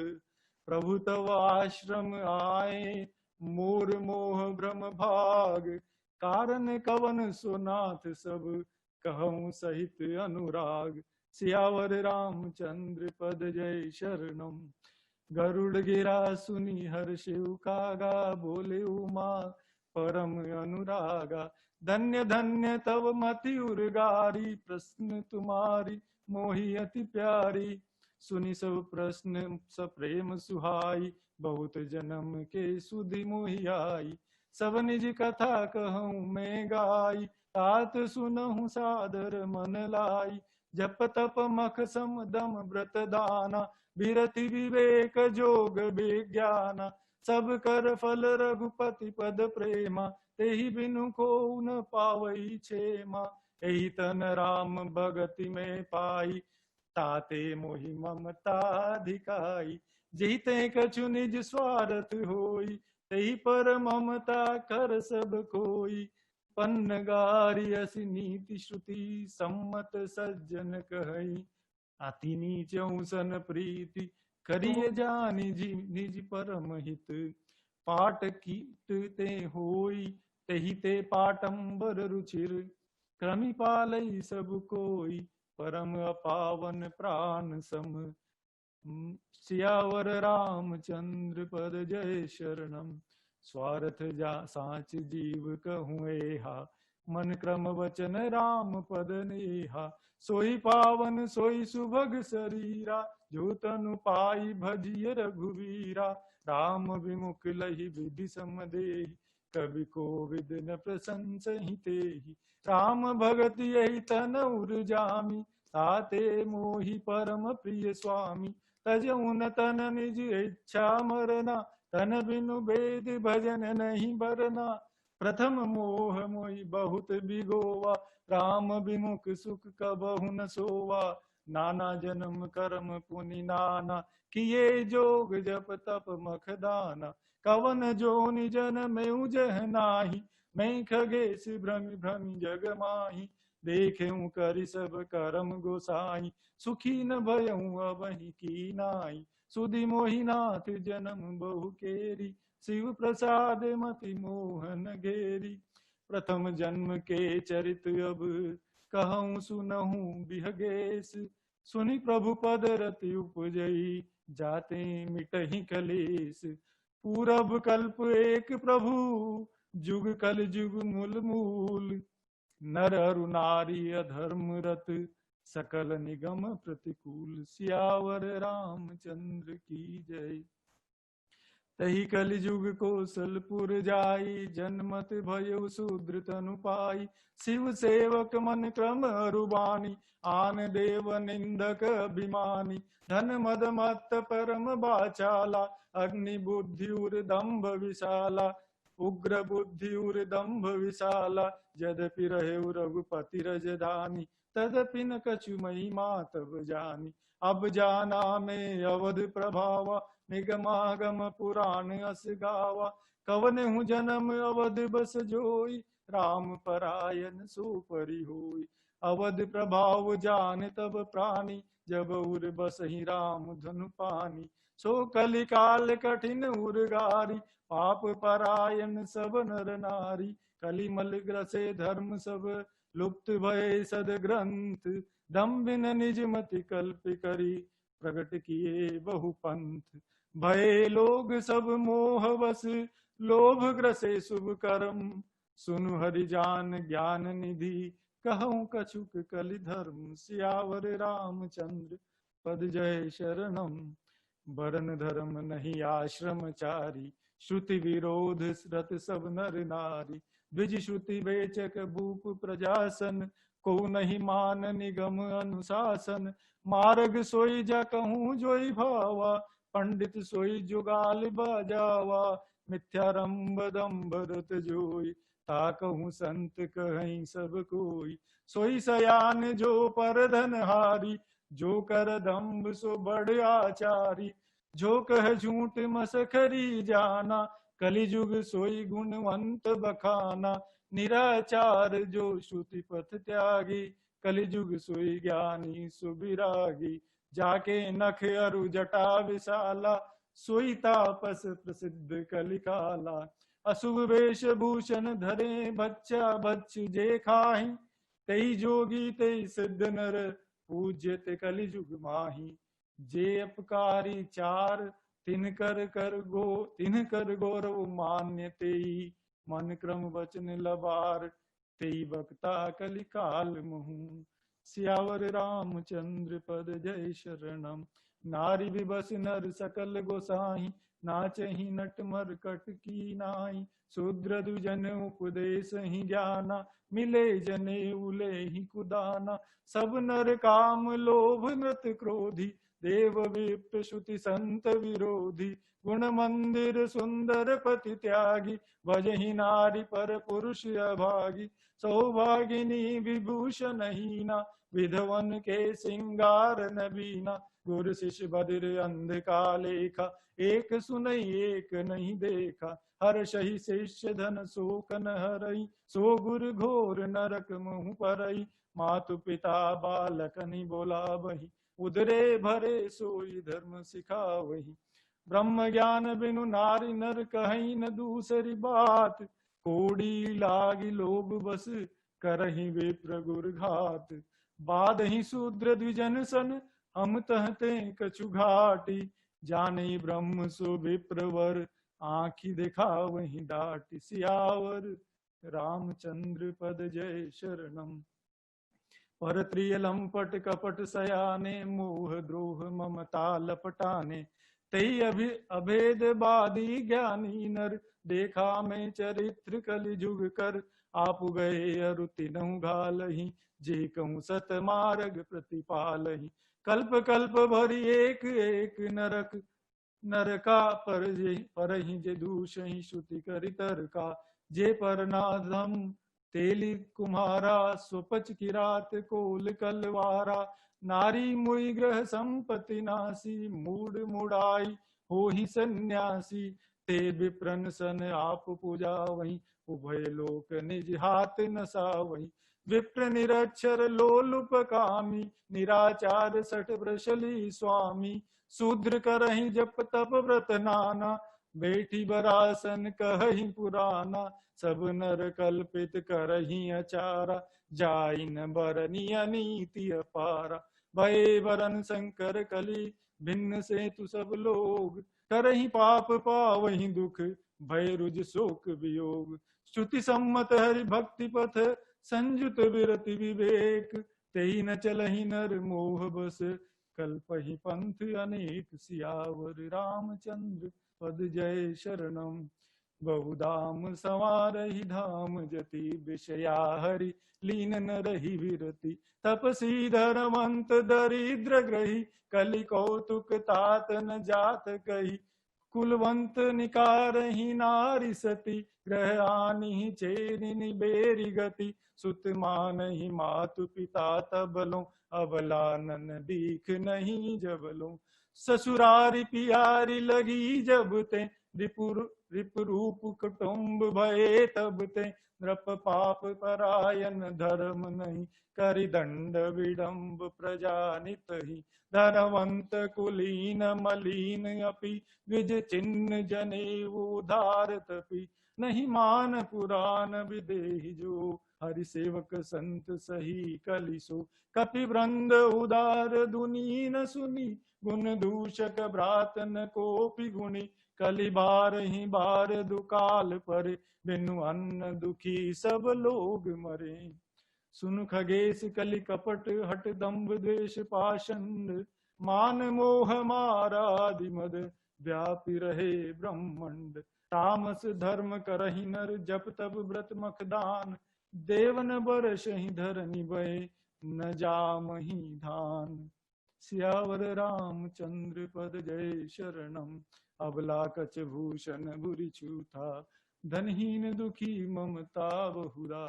प्रभु तव आश्रम आए, मोर मोह भ्रम भाग। कारण कवन सुनाथ सब, कहूँ सहित अनुराग। सियावर रामचंद्र पद जय शरणम। गरुड़ गिरा सुनी हर्षिउ कागा, बोले उमा परम अनुरागा। धन्य धन्य तव मति उर्गारी, प्रश्न तुम्हारी मोहि अति प्यारी। सुनि सब प्रश्न सप्रेम सुहाई, बहुत जन्म के सुधि मोहि आई। सब निज कथा कहूँ मैं गाई, तात सुनहु सादर मन लाई। जप तप मख सम दम व्रत दाना, बिरति विवेक जोग विज्ञाना। सब कर फल रघुपति पद प्रेमा, तेहि बिनु को न पावई क्षेमा। एहि तन राम भगति में पाई, ताते मोहि ममता धिकाई। जेहि ते कछु निज स्वार्थ होई, तेहि पर ममता कर सब कोई। पन्नगारी असि नीति श्रुति, सम्मत सज्जन कहई। अति नीच सन प्रीति, करिय जानि निज परम हित। पाट कीट ते होई, तेहि ते पाटंबर रुचिर। क्रमि पालई सब कोई, परम अपावन प्राण सम। सियावर रामचंद्र पद जय शरणम। स्वार्थ जा साच जीव कहूँ एहा, मन क्रम वचन राम पद नेहा। सोई पावन सोई सुभग शरीरा, जो तनु पाई भजिय रघुवीरा। राम विमुख लहि विधि सम देहि, कवि कोविद न प्रशंसहि तेहि। राम भगति यही तन उर्जामी, ताते मोहि परम प्रिय स्वामी। तजऊ न तन निज इच्छा मरना, तन बिनु वेद भजन नहीं बरना। प्रथम मोह मोहि बहुत बिगोवा, राम विमुख सुख कबहु न सोवा। नाना जन्म कर्म पुनि नाना, किए जोग जप तप मख दाना। कवन जोनि जनमउ जह नाही, मैं खगेश भ्रमि भ्रमि जग माही। देखेऊ करि सब करम गोसाई, सुखी न भयऊ अबहि की नाई। सुधि मोहि नाथ जन्म बहु केरी, शिव प्रसाद मति मोहन घेरी। प्रथम जन्म के चरित अब, कहूँ सुनहूँ बिहगेश। सुनि प्रभु पद रति उपजई, जाते मिटहि कलेस। पूरब कल्प एक प्रभु, जुग कल जुग मूल मूल। नर अरु नारी अधर्म रत, सकल निगम प्रतिकूल। सियावर रामचंद्र की जय। तही कलि जुग कौशलपुर जाई, जनमत भयो शूद्र तनु पाई। शिव सेवक मन क्रम अरुबानी, आन देव निंदक अभिमानी। धन मद मत परम बाचाला, अग्नि बुद्धि उर दंभ विशाला। उग्र बुद्धि उर दंभ विशाला, यद्यपि रहे रघुपति रजधानी। तदपि न कछु महिमा तब जानी, अब जाना में अवध प्रभावा। निगमागम पुराण अस गावा, कवन हूँ जन्म अवध बस जोई। राम परायण सो परि होई। अवध प्रभाव जान तब प्राणी, जब उर बसहि राम धनु पानी। सो कलिकाल कठिन उर्गारी, पाप परायण सब नर नारी। कलिमल ग्रसे धर्म सब, लुप्त भय सद ग्रंथ। दम्भिन निज मति कल्प करी, प्रगट किए बहु पंथ। भय लोग सब मोह बस, लोभ ग्रसे शुभ कर्म। सुनु हरि जान ज्ञान निधि, कहूँ कछुक कलि धर्म। सियावर रामचंद्र पद जय शरणम। वरन धर्म नहीं आश्रम चारी, श्रुति विरोध रत सब नर नारी। द्विज श्रुति बेचक भूप प्रजासन, को नहीं मान निगम अनुशासन। मार्ग सोई जा कहूँ जोई भावा, पंडित सोई जुगाल बजावा। मिथ्यारंभ दंभ रत जोई, ताकहूँ संत कहीं सब कोई। सोई सयान जो पर धनहारी, जो कर दंभ सो बड़ आचारी। जो कह झूठ मसखरी जाना, कलिजुग सोई गुणवंत बखाना। निराचार जो श्रुति पथ त्यागी, कलिजुग सोई ज्ञानी सुबिरागी। जाके नख अरु जटा विशाला, सोई तापस प्रसिद्ध कलिकाला। अशुभ वेश भूषण धरे बच्चा बच्च जे खाही। तेई जोगी तेई सिद्ध नर, पूज्यत कलिजुग माही। जे अपकारी चार, तिन कर गौरव मान्य तेई। मन क्रम वचन लबार, तेई बक्ता कलिकाल महू। सियावर रामचंद्र पद जय शरणम। नारी विबस नर सकल गोसाई, नाचहि नट मरकट की नाई। शूद्र दुजन उपदेश ही ज्ञाना, मिले जने उले ही कुदाना। सब नर काम लोभ मृत क्रोधी, देव विप्र श्रुति संत विरोधी। गुण मंदिर सुंदर पति त्यागी, भजहि नारी पर पुरुष अभागी। सौभागिनी विभूषण हीना, विधवन के सिंगार नबीना। गुरु शिष्य बधिर अंध का लेखा, एक सुनई एक नहीं देखा। हर सही शिष्य धन शोक न हरई, सो गुरु घोर नरक मुँह परई। मातु पिता बालकनि बोला बही, उदरे भरे सोई धर्म सिखावही। ब्रह्म ज्ञान बिनु नारी नर कहीं न दूसरी बात। कोड़ी लागी लोभ बस, करही विप्र गुर घात। बाद ही शूद्र द्विजन सन, हम तहते कछु घाटी। जाने ब्रह्म सो विप्रवर, आँखी देखा वही डाटी। सियावर रामचंद्र पद जय शरणम। पर त्रिय लंपट कपट सयाने, मोह द्रोह ममता लपटाने। तई अभेद बादी ज्ञानी नर, देखा में चरित्र कलि जुग कर। आप गए अरु तिनहु घालहि, जे कहूँ सत मार्ग प्रतिपालहि। कल्प कल्प भरी एक एक नरक, नरका परहि जे दूषहि श्रुति करि तरका। जे पर नाधम तेली कुम्हारा, स्वपच किरात कोल कलवारा। नारी मुई ग्रह संपत्ति नासी, मूड मुड़ाई हो ही सन्यासी। ते विप्रन सन आप पूजा वही, उभय लोक निज हाथ नसावही। विप्र निरक्षर लोलुप कामी, निराचार सठ वृषली स्वामी। शूद्र करहि जप तप व्रत नाना, बैठी बरासन कहहि पुराना। सब नर कल्पित करहि अचारा, जाइन बरनिय नीति अपारा। भय बरन शंकर कली भिन्न से तु सब लोग, करहि पाप पावहि दुख भय रुज शोक वियोग। श्रुति सम्मत हरि भक्ति पथ संजुत विरति विवेक, तेहि न चलहि नर मोह बस कल्पहि पंथ अनेक। सियावर रामचंद्र पद जय शरणम, बहुधाम संवारहि धाम जति विषया हरि लीन न रही विरति। तपसी धर्मंत दरिद्र ग्रही कलि कौतुक तात न जात कही, कुलवंत निकारहि नारी सती ग्रह आनि चेरिनि बेरी गति। सुत मानहि मातु पिता तबलों अबला नन दीख नहीं जबलों। ससुरारी पियारी लगी जब ते रिप रूप कुटुम्ब भये तब ते। नृप पाप परायण धर्म नहीं करि दंड विडम्ब प्रजा नितहि। धनवंत कुलीन मलीन अपि द्विज चिन्ह जनेऊ उधार तपि। नहीं मान पुराण विदेहि जो हरि सेवक संत सही कलिसो। कपि वृंद उदार दुनी न सुनी गुण दूषक भ्रात न कोपि गुणी। कलि बार ही बार दुकाल परे बिनु अन्न दुखी सब लोग मरे। सुन खगेश कलि कपट हट दंभ द्वेष पाषंड, मान मोह मारादि मद व्यापी रहे ब्रह्मंड। तामस धर्म करहि नर जप तब व्रत मखदान, देवन बरसहि धरनि भय न जामहि धान। सियावर रामचंद्र पद जय शरणम, अबला कछ भूषण बुरी छूथा धनहीन दुखी ममता बहुरा।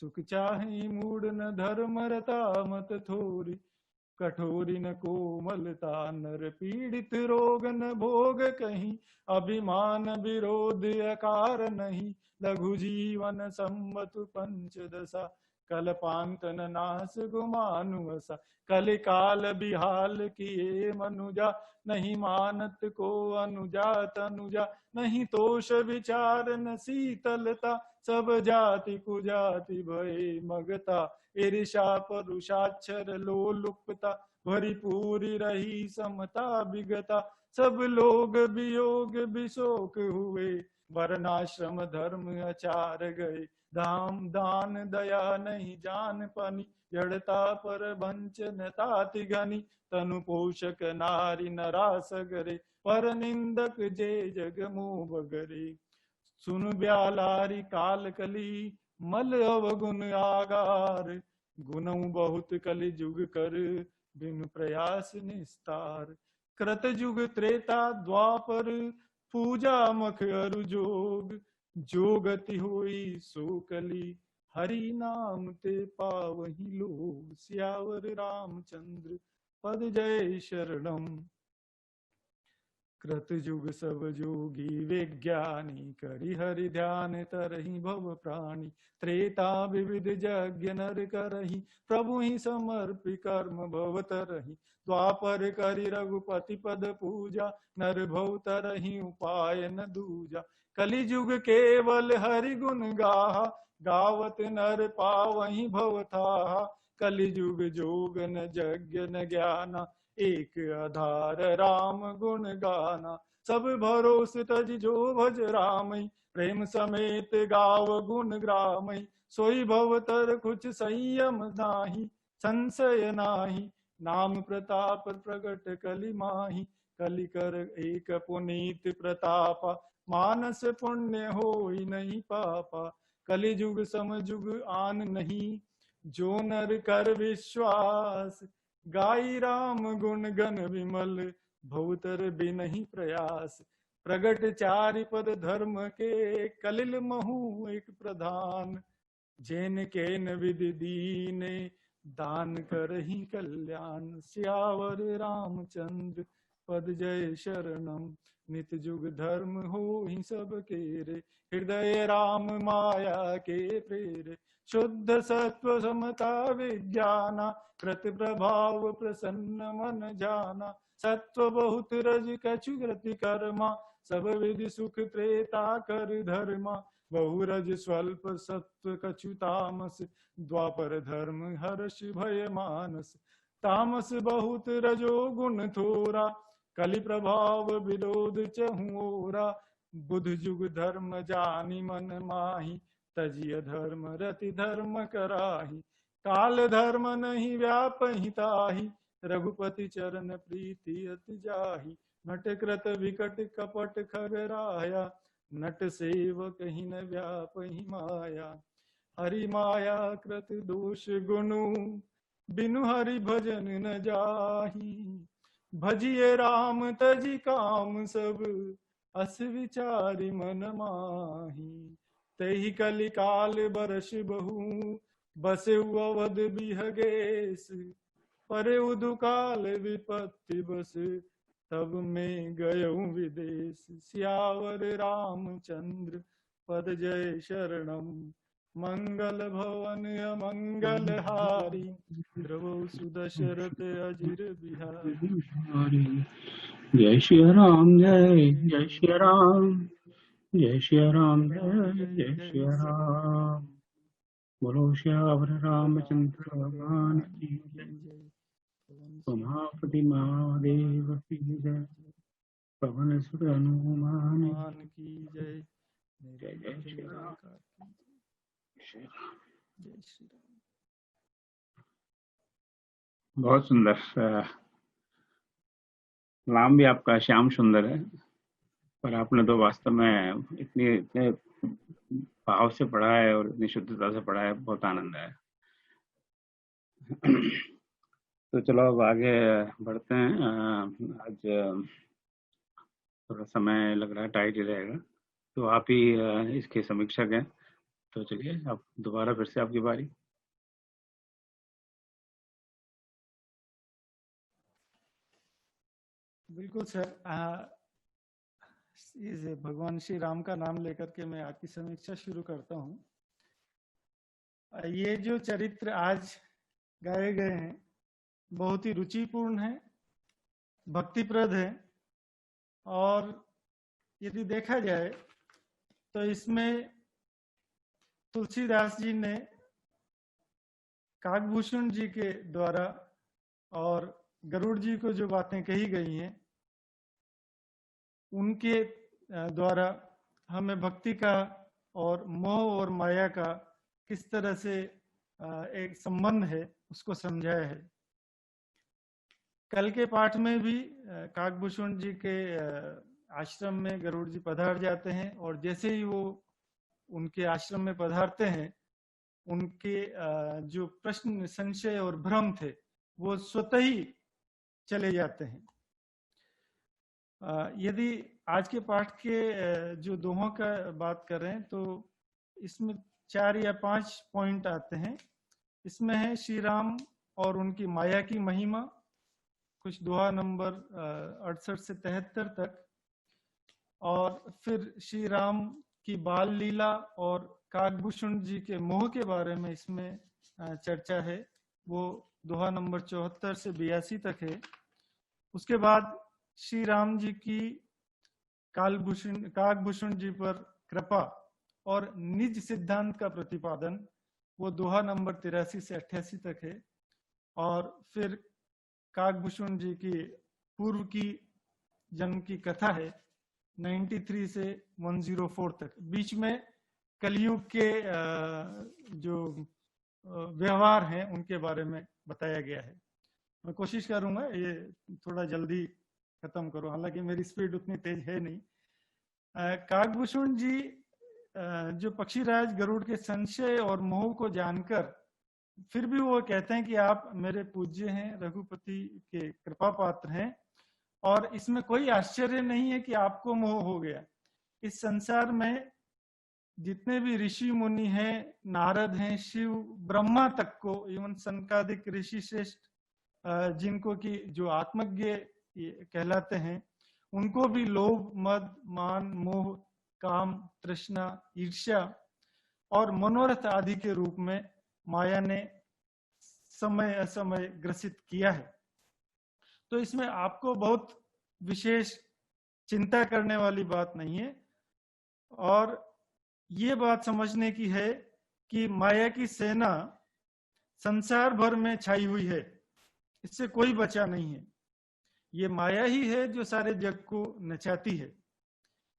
सुख चाहि मूढ़ न धर्म रता मत थोरी, कठोरी न कोमलता नर पीड़ित रोग न भोग कहीं। अभिमान विरोध अकार नहीं लघु जीवन संवत पंचदशा। कलपांतन नाश गुमानुवसा, कलि काल बिहाल किए मनुजा। नहीं मानत को अनुजा तनुजा, नहीं तोष विचार न शीतलता। सब जाति कुजाति भय मगता, ईर्षा परुषाक्षर लोलुपता। भरी पूरी रही समता विगता, सब लोग वियोग विशोक हुए। वर्णाश्रम धर्म आचार गए, धाम दान दया नहीं जान पानी। जड़ता पर वंचन ताति घनी, तनु पोषक नारी नरास गरे। पर निंदक जे जग मुँह बगरे। सुन ब्यालारी काल कली मल अवगुण आगार, गुणऊ बहुत कलि जुग कर बिनु प्रयास निस्तार। कृत जुग त्रेता द्वापर पूजा मख अरु जोग, जो गति होई सो कली हरि नाम ते पावहि लोग। सियावर रामचंद्र पद जय शरणम, कृत जुग सब जोगी विज्ञानी करि हरि ध्यान तरहि भव प्राणी। त्रेता विविध यज्ञ नर करहि, प्रभु ही समर्पि कर्म भव तरहि। द्वापर करि रघुपति पद पूजा, नर भव तरहि उपाय न दूजा। कलि जुग केवल हरि गुण गाहा, गावत नर पावहि भव थाहा। कलि जुग जोग न यज्ञ न ज्ञाना, एक आधार राम गुण गाना। सब भरोस तज जो भज रामई, प्रेम समेत गाव गुण ग्रामई। सोई भवतर कुछ संयम नाही, संशय नाही। नाम प्रताप प्रगट कलि माही, कलि कर एक पुनीत प्रतापा। मानस पुण्य होई नहीं पापा, कलि जुग सम जुग आन नहीं। जो नर कर विश्वास, गाई राम गुण गण विमल। भवतर बिनहि प्रयास, प्रगट चारि पद धर्म के। कलिल महु एक प्रधान, जैन केन विधि दीने। दान करहि कल्याण, सियावर रामचंद्र पद जय शरणम। नित जुग धर्म होहि सब केरे, हृदय राम माया के प्रेरे। शुद्ध सत्व समता विज्ञाना, कृत प्रभाव प्रसन्न मन जाना। सत्व बहुत रज कछु कृति कर्मा, सब विधि सुख त्रेता कर धर्मा। बहु रज स्वल्प सत्व कछु तामस, द्वापर धर्म हर्ष भय मानस। तामस बहुत रजो गुण थोरा, कलि प्रभाव विरोध चहुओरा। बुध जुग धर्म जानी मन माही, तजिय धर्म रति धर्म कराही। काल धर्म नहीं व्यापहि ताही, रघुपति चरण प्रीति अति जाही। नट कृत विकट कपट खगराया, नट सेवक ही न व्यापहि माया। हरि माया कृत दोष गुनु, बिनु हरि भजन न जाही। भजिए राम तजि काम सब, अस विचारि मन माही। तहि कलि काल बरस बहु, बसेउ अवध बिहगेश। परे दुकाल विपत्ति बस, तब में गयऊ विदेश। सियावर रामचंद्र पद जय शरणम, मंगल भवन अमंगल हारी। द्रवौ सुदशरथ अजिर बिहारी। जय श्री राम, जय श्री राम, जय श्री राम, जय श्री राम। बोलो श्यावर रामचंद्र भगवान की जय। उमापति महादेव की जय। पवन सुत हनुमान की जय। जय जय श्री राम। जय श्री राम। बहुत सुंदर। नाम भी आपका श्याम सुंदर है, पर आपने तो वास्तव में इतने भाव से पढ़ा है और इतनी शुद्धता से पढ़ा है, बहुत आनंद आया। तो चलो अब आगे बढ़ते हैं। आज थोड़ा समय लग रहा है, टाइट ही रहेगा, तो आप ही इसके समीक्षक हैं, तो चलिए अब दोबारा फिर से आपकी बारी। बिल्कुल सर। इस भगवान श्री राम का नाम लेकर के मैं आपकी समीक्षा शुरू करता हूँ। ये जो चरित्र आज गाए गए हैं बहुत ही रुचिपूर्ण है, भक्तिप्रद है, और यदि देखा जाए तो इसमें तुलसीदास जी ने काकभूषण जी के द्वारा और गरुड़ जी को जो बातें कही गई हैं उनके द्वारा हमें भक्ति का और मोह और माया का किस तरह से एक संबंध है उसको समझाया है। कल के पाठ में भी काकभूषण जी के आश्रम में गरुड़ जी पधार जाते हैं, और जैसे ही वो उनके आश्रम में पधारते हैं उनके जो प्रश्न, संशय और भ्रम थे वो स्वतः ही चले जाते हैं। यदि आज के पाठ के जो दोहों का बात करें तो इसमें 4 या 5 पॉइंट आते हैं। इसमें है श्री राम और उनकी माया की महिमा, कुछ दोहा नंबर 68 से 73 तक, और फिर श्री राम की बाल लीला और काकभूषण जी के मोह के बारे में इसमें चर्चा है, वो दोहा नंबर 74 से 82 तक है। उसके बाद श्री राम जी की काकभूषण जी पर कृपा और निज सिद्धांत का प्रतिपादन, वो दोहा नंबर 83 से 88 तक है। और फिर काकभूषण जी की पूर्व की जन्म की कथा है 93 से 104 तक। बीच में कलयुग के जो व्यवहार हैं उनके बारे में बताया गया है। मैं कोशिश करूंगा ये थोड़ा जल्दी खत्म करो, हालांकि मेरी स्पीड उतनी तेज है नहीं। काकभूषण जी जो पक्षीराज गरुड़ के संशय और मोह को जानकर फिर भी वो कहते हैं कि आप मेरे पूज्य हैं, रघुपति के कृपा पात्र हैं, और इसमें कोई आश्चर्य नहीं है कि आपको मोह हो गया। इस संसार में जितने भी ऋषि मुनि हैं, नारद हैं, शिव, ब्रह्मा तक को, इवन सनकादिक ऋषि श्रेष्ठ जिनको कि जो आत्मज्ञ कहलाते हैं, उनको भी लोभ, मद, मान, मोह, काम, तृष्णा, ईर्ष्या और मनोरथ आदि के रूप में माया ने समय असमय ग्रसित किया है। तो इसमें आपको बहुत विशेष चिंता करने वाली बात नहीं है, और ये बात समझने की है कि माया की सेना संसार भर में छाई हुई है। इससे कोई बचा नहीं है। ये माया ही है जो सारे जग को नचाती है।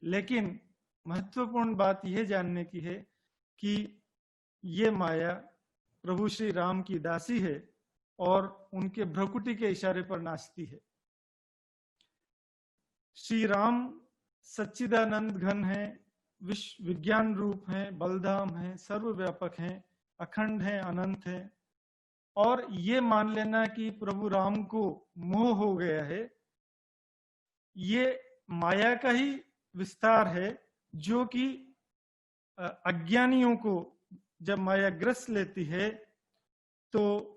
लेकिन महत्वपूर्ण बात यह जानने की है कि ये माया प्रभु श्री राम की दासी है और उनके भ्रकुटी के इशारे पर नाचती है। श्री राम सच्चिदानंद घन है, विश्व विज्ञान रूप है, बलधाम है, सर्वव्यापक है, अखंड है, अनंत है। और ये मान लेना कि प्रभु राम को मोह हो गया है, ये माया का ही विस्तार है, जो कि अज्ञानियों को जब माया ग्रस्त लेती है तो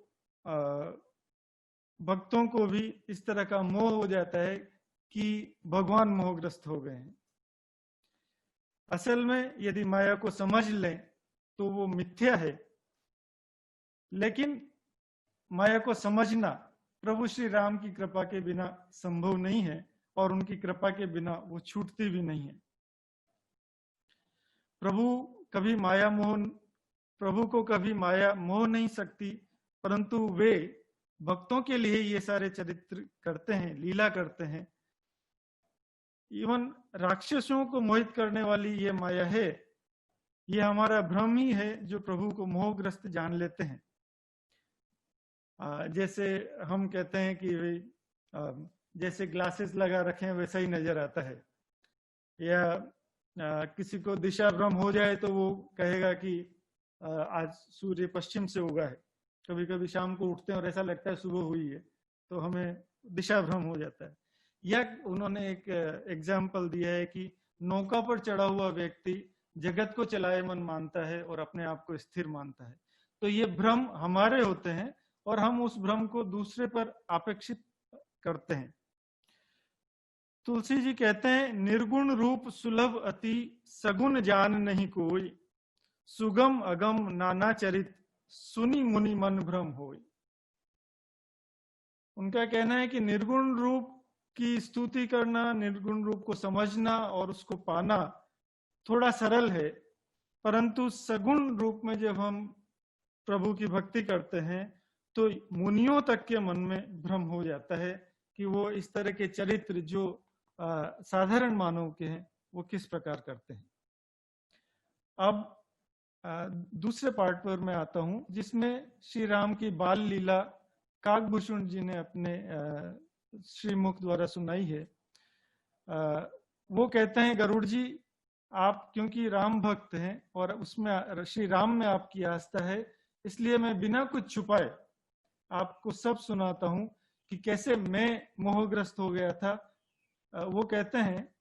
भक्तों को भी इस तरह का मोह हो जाता है कि भगवान मोहग्रस्त हो गए हैं। असल में यदि माया को समझ लें तो वो मिथ्या है, लेकिन माया को समझना प्रभु श्री राम की कृपा के बिना संभव नहीं है और उनकी कृपा के बिना वो छूटती भी नहीं है। प्रभु को कभी माया मोह नहीं सकती, परंतु वे भक्तों के लिए ये सारे चरित्र करते हैं, लीला करते हैं। इवन राक्षसों को मोहित करने वाली ये माया है, ये हमारा भ्रम ही है जो प्रभु को मोहग्रस्त जान लेते हैं। जैसे हम कहते हैं कि जैसे ग्लासेस लगा रखे वैसा ही नजर आता है, या किसी को दिशा भ्रम हो जाए तो वो कहेगा कि आज सूर्य पश्चिम से उगा है। कभी कभी शाम को उठते हैं और ऐसा लगता है सुबह हुई है, तो हमें दिशा भ्रम हो जाता है। या उन्होंने एक एग्जाम्पल दिया है कि नौका पर चढ़ा हुआ व्यक्ति जगत को चलायमान मानता है और अपने आप को स्थिर मानता है। तो ये भ्रम हमारे होते हैं और हम उस भ्रम को दूसरे पर अपेक्षित करते हैं। तुलसी जी कहते हैं, निर्गुण रूप सुलभ अति, सगुण जान नहीं कोई, सुगम अगम नाना चरित, सुनी मुनि मन भ्रम होई। उनका कहना है कि निर्गुण रूप की स्तुति करना, निर्गुण रूप को समझना और उसको पाना थोड़ा सरल है, परंतु सगुण रूप में जब हम प्रभु की भक्ति करते हैं तो मुनियों तक के मन में भ्रम हो जाता है कि वो इस तरह के चरित्र जो साधारण मानव के हैं वो किस प्रकार करते हैं। अब दूसरे पार्ट पर मैं आता हूं, जिसमें श्री राम की बाल लीला काकभूषण जी ने अपने श्रीमुख द्वारा सुनाई है। वो कहते हैं, गरुड़ जी आप क्योंकि राम भक्त हैं और उसमें श्री राम में आपकी आस्था है, इसलिए मैं बिना कुछ छुपाए आपको सब सुनाता हूं कि कैसे मैं मोहग्रस्त हो गया था। वो कहते हैं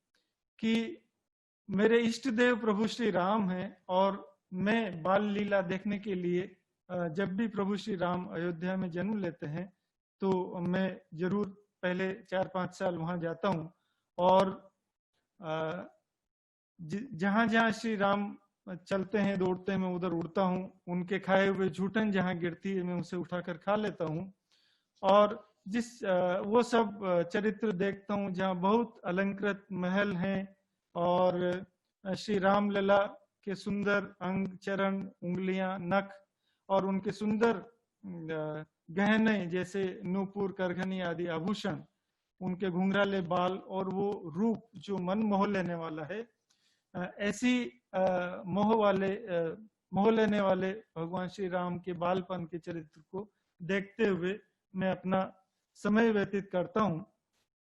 कि मेरे इष्ट देव प्रभु श्री राम हैं और मैं बाल लीला देखने के लिए जब भी प्रभु श्री राम अयोध्या में जन्म लेते हैं तो मैं जरूर पहले 4-5 साल वहां जाता हूं और जहां जहां श्री राम चलते हैं दौड़ते हैं मैं उधर उड़ता हूं। उनके खाए हुए झूठन जहां गिरती है मैं उसे उठाकर खा लेता हूं और वो सब चरित्र देखता हूं जहां बहुत अलंकृत महल हैं और श्री राम लला के सुंदर अंग, चरण, उंगलियां, नख और उनके सुंदर गहने जैसे नूपुर, करघनी आदि आभूषण, उनके घुंघराले बाल और वो रूप जो मन मोह लेने वाला है। ऐसी मोह लेने वाले भगवान श्री राम के बालपन के चरित्र को देखते हुए मैं अपना समय व्यतीत करता हूं।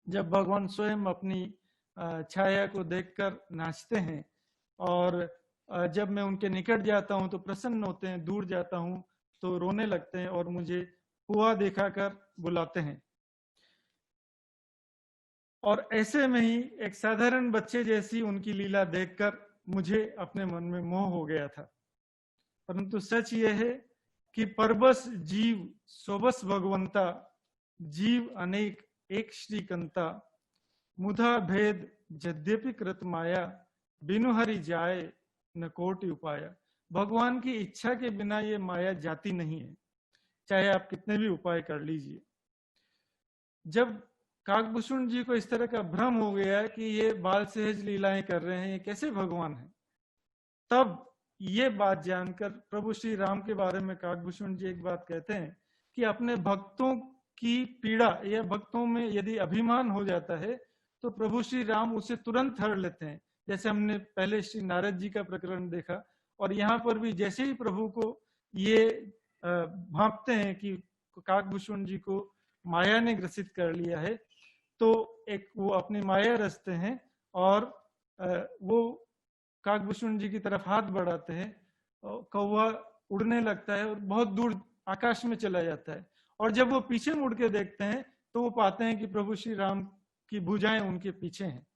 जब भगवान स्वयं अपनी छाया को देखकर नाचते हैं और जब मैं उनके निकट जाता हूं तो प्रसन्न होते हैं, दूर जाता हूं तो रोने लगते हैं और मुझे पुआ दिखाकर बुलाते हैं। और ऐसे में ही एक साधारण बच्चे जैसी उनकी लीला देखकर मुझे अपने मन में मोह हो गया था। परंतु सच यह है कि परबस जीव सोबस भगवंता, जीव अनेक एक श्रीकंता, मुधा भेद यद्यपि कृत माया, बिनु हरि जाए न कोटि उपाया। भगवान की इच्छा के बिना ये माया जाती नहीं है, चाहे आप कितने भी उपाय कर लीजिए। जब काकभूषण जी को इस तरह का भ्रम हो गया कि ये बाल सहज लीलाएं कर रहे हैं, ये कैसे भगवान है, तब ये बात जानकर प्रभु श्री राम के बारे में काकभूषण जी एक बात कहते हैं कि अपने भक्तों की पीड़ा या भक्तों में यदि अभिमान हो जाता है तो प्रभु श्री राम उसे तुरंत हर लेते हैं। जैसे हमने पहले श्री नारद जी का प्रकरण देखा, और यहाँ पर भी जैसे ही प्रभु को ये भांपते हैं कि काकभूषण जी को माया ने ग्रसित कर लिया है, तो एक वो अपनी माया रचते हैं और वो काकभूषण जी की तरफ हाथ बढ़ाते हैं, कौवा उड़ने लगता है और बहुत दूर आकाश में चला जाता है। और जब वो पीछे मुड़ के देखते हैं तो वो पाते हैं कि प्रभु श्री राम की भुजाएं उनके पीछे हैं,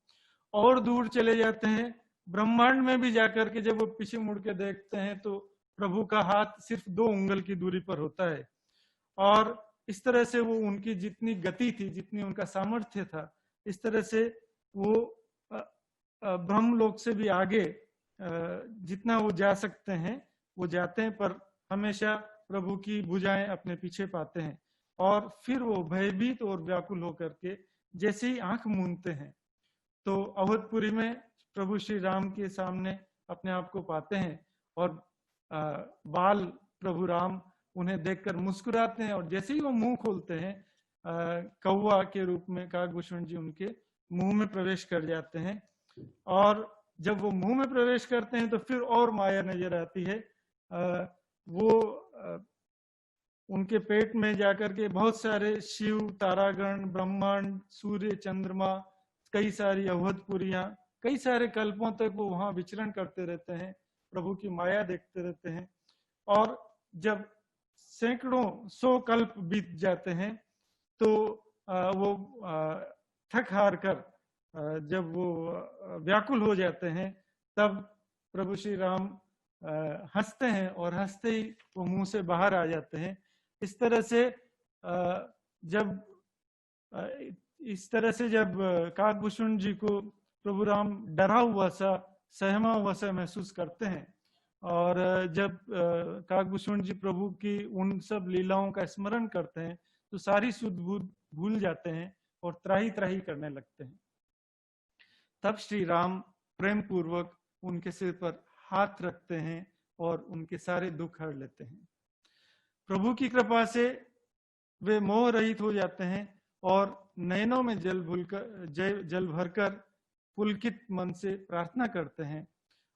और दूर चले जाते हैं। ब्रह्मांड में भी जाकर के जब वो पीछे मुड़ के देखते हैं तो प्रभु का हाथ सिर्फ 2 उंगल की दूरी पर होता है। और इस तरह से वो उनकी जितनी गति थी, जितनी उनका सामर्थ्य था, इस तरह से वो ब्रह्मलोक से भी आगे जितना वो जा सकते हैं वो जाते हैं, पर हमेशा प्रभु की भुजाएं अपने पीछे पाते हैं। और फिर वो भयभीत और व्याकुल होकर के जैसे ही आंख मूंदते हैं तो अवधपुरी में प्रभु श्री राम के सामने अपने आप को पाते हैं, और बाल प्रभु राम उन्हें देखकर मुस्कुराते हैं, और जैसे ही वो मुंह खोलते हैं कौवा के रूप में काकभूषण जी उनके मुंह में प्रवेश कर जाते हैं। और जब वो मुंह में प्रवेश करते हैं तो फिर और माया नजर आती है। वो उनके पेट में जाकर के बहुत सारे शिव, तारागण, ब्रह्मांड, सूर्य, चंद्रमा, कई सारी अवधपुरियां, कई सारे कल्पों तक वो वहां विचरण करते रहते हैं, प्रभु की माया देखते रहते हैं। और जब सैकड़ों 100 कल्प बीत जाते हैं तो वो थक हार कर जब वो व्याकुल हो जाते हैं तब प्रभु श्री राम हंसते हैं, और हंसते ही वो मुंह से बाहर आ जाते हैं। इस तरह से जब काकभूषण जी को प्रभु राम डरा हुआ सा, सहमा हुआ सा महसूस करते हैं, और जब काकभूषण जी प्रभु की उन सब लीलाओं का स्मरण करते हैं तो सारी सुध बुध भूल जाते हैं और त्राही त्राही करने लगते हैं। तब श्री राम प्रेम पूर्वक उनके सिर पर हाथ रखते हैं और उनके सारे दुख हर लेते हैं। प्रभु की कृपा से वे मोह रहित हो जाते हैं और नयनों में जल भरकर पुलकित मन से प्रार्थना करते हैं,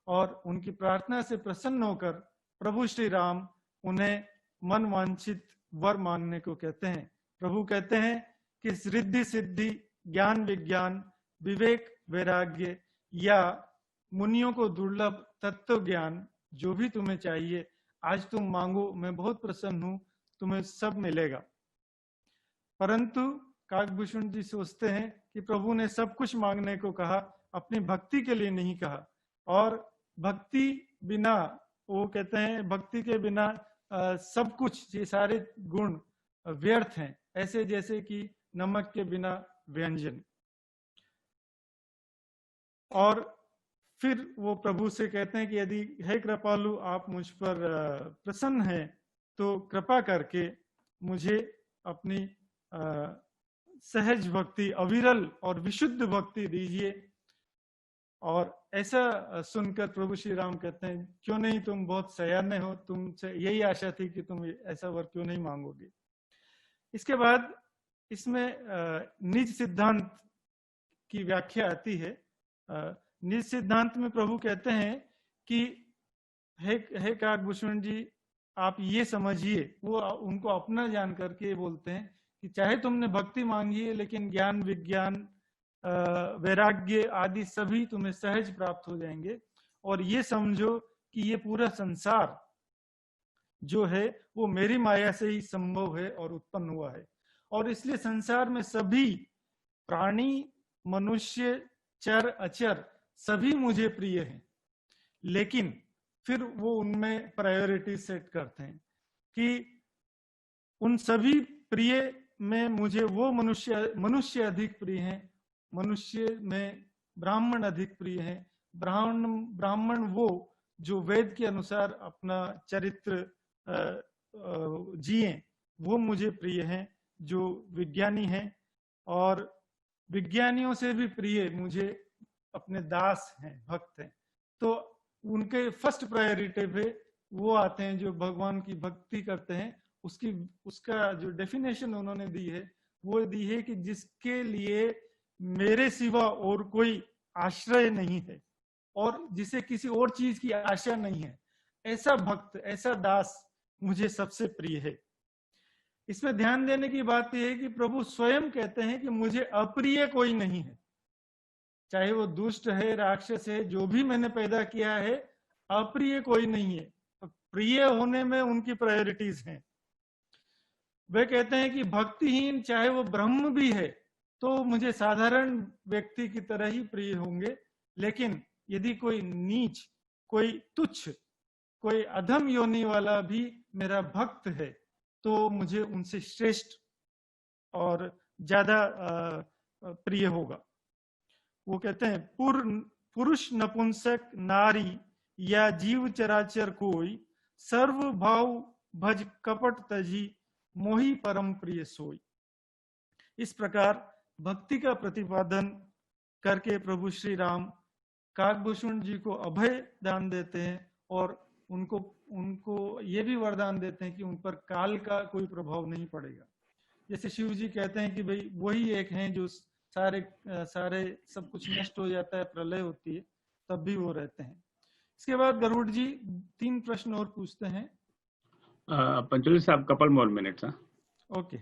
और उनकी प्रार्थना से प्रसन्न होकर प्रभु श्री राम उन्हें मन वांछित वर मांगने को कहते हैं। प्रभु कहते हैं कि रिद्धि सिद्धि, ज्ञान विज्ञान, विवेक वैराग्य या मुनियों को दुर्लभ तत्व ज्ञान जो भी तुम्हें चाहिए आज तुम मांगो, मैं बहुत प्रसन्न हूं, तुम्हें सब मिलेगा। परंतु काकभूषण जी सोचते हैं कि प्रभु ने सब कुछ मांगने को कहा, अपनी भक्ति के लिए नहीं कहा, और भक्ति बिना, वो कहते हैं भक्ति के बिना सब कुछ, ये सारे गुण व्यर्थ हैं, ऐसे जैसे कि नमक के बिना व्यंजन। और फिर वो प्रभु से कहते हैं कि यदि हे कृपालु आप मुझ पर प्रसन्न हैं तो कृपा करके मुझे अपनी सहज भक्ति, अविरल और विशुद्ध भक्ति दीजिए। और ऐसा सुनकर प्रभु श्री राम कहते हैं, क्यों नहीं, तुम बहुत सयाने हो, तुमसे यही आशा थी कि तुम ऐसा वर क्यों नहीं मांगोगे। इसके बाद इसमें निज सिद्धांत की व्याख्या आती है। निज सिद्धांत में प्रभु कहते हैं कि हे काकभूषण जी आप ये समझिए, वो उनको अपना जान करके बोलते हैं कि चाहे तुमने भक्ति मांगी है लेकिन ज्ञान विज्ञान वैराग्य आदि सभी तुम्हें सहज प्राप्त हो जाएंगे, और ये समझो कि ये पूरा संसार जो है वो मेरी माया से ही संभव है और उत्पन्न हुआ है, और इसलिए संसार में सभी प्राणी, मनुष्य, चर अचर सभी मुझे प्रिय हैं। लेकिन फिर वो उनमें प्रायोरिटी सेट करते हैं कि उन सभी प्रिय में मुझे वो मनुष्य अधिक प्रिय हैं, मनुष्य में ब्राह्मण अधिक प्रिय हैं, ब्राह्मण वो जो वेद के अनुसार अपना चरित्र जिए वो मुझे प्रिय हैं, जो विज्ञानी हैं, और विज्ञानियों से भी प्रिय मुझे अपने दास हैं, भक्त हैं। तो उनके फर्स्ट प्रायोरिटी पे वो आते हैं जो भगवान की भक्ति करते हैं उसका जो डेफिनेशन उन्होंने दी है वो दी है कि जिसके लिए मेरे सिवा और कोई आश्रय नहीं है और जिसे किसी और चीज की आशा नहीं है, ऐसा भक्त, ऐसा दास मुझे सबसे प्रिय है। इसमें ध्यान देने की बात यह है कि प्रभु स्वयं कहते हैं कि मुझे अप्रिय कोई नहीं है, चाहे वो दुष्ट है, राक्षस है, जो भी मैंने पैदा किया है, अप्रिय कोई नहीं है। प्रिय होने में उनकी प्रायोरिटीज हैं। वे कहते हैं कि भक्तिहीन चाहे वो ब्रह्म भी है तो मुझे साधारण व्यक्ति की तरह ही प्रिय होंगे, लेकिन यदि कोई नीच, कोई तुच्छ, कोई अधम योनि वाला भी मेरा भक्त है तो मुझे उनसे श्रेष्ठ और ज्यादा प्रिय होगा। वो कहते हैं पुरुष, नपुंसक, नारी या जीव चराचर कोई, सर्व भाव भज कपट तजी, मोही परम प्रिय सोई। इस प्रकार भक्ति का प्रतिपादन करके प्रभु श्री राम काकभूषण जी को अभय दान देते हैं और उनको ये भी वरदान देते हैं कि उन पर काल का कोई प्रभाव नहीं पड़ेगा। जैसे शिव जी कहते हैं कि भाई वही एक हैं जो सारे सब कुछ नष्ट हो जाता है, प्रलय होती है, तब भी वो रहते हैं। इसके बाद गरुड़ जी 3 प्रश्न और पूछते हैं। पंचोली साहब कपल मोर मिनट्स। ओके,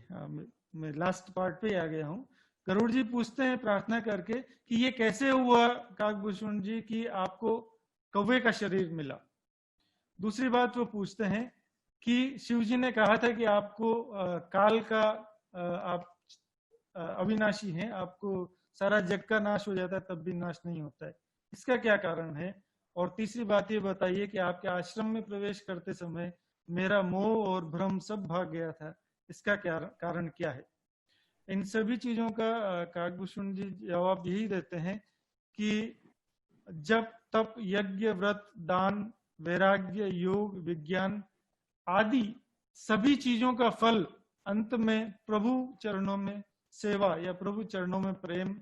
मैं लास्ट पार्ट पे आ गया हूँ। गरुड़ जी पूछते हैं प्रार्थना करके कि ये कैसे हुआ काकभूषण जी कि आपको कौवे का शरीर मिला। दूसरी बात वो पूछते हैं कि शिव जी ने कहा था कि आपको काल का आप अविनाशी हैं, आपको सारा जग का नाश हो जाता है तब भी नाश नहीं होता है, इसका क्या कारण है? और तीसरी बात ये बताइए कि आपके आश्रम में प्रवेश करते समय मेरा मोह और भ्रम सब भाग गया था, इसका क्या कारण क्या है? इन सभी चीजों का काकभूषण जी जवाब यही देते हैं कि जब तप, यज्ञ, व्रत, दान, वैराग्य, योग, विज्ञान आदि सभी चीजों का फल अंत में प्रभु चरणों में सेवा या प्रभु चरणों में प्रेम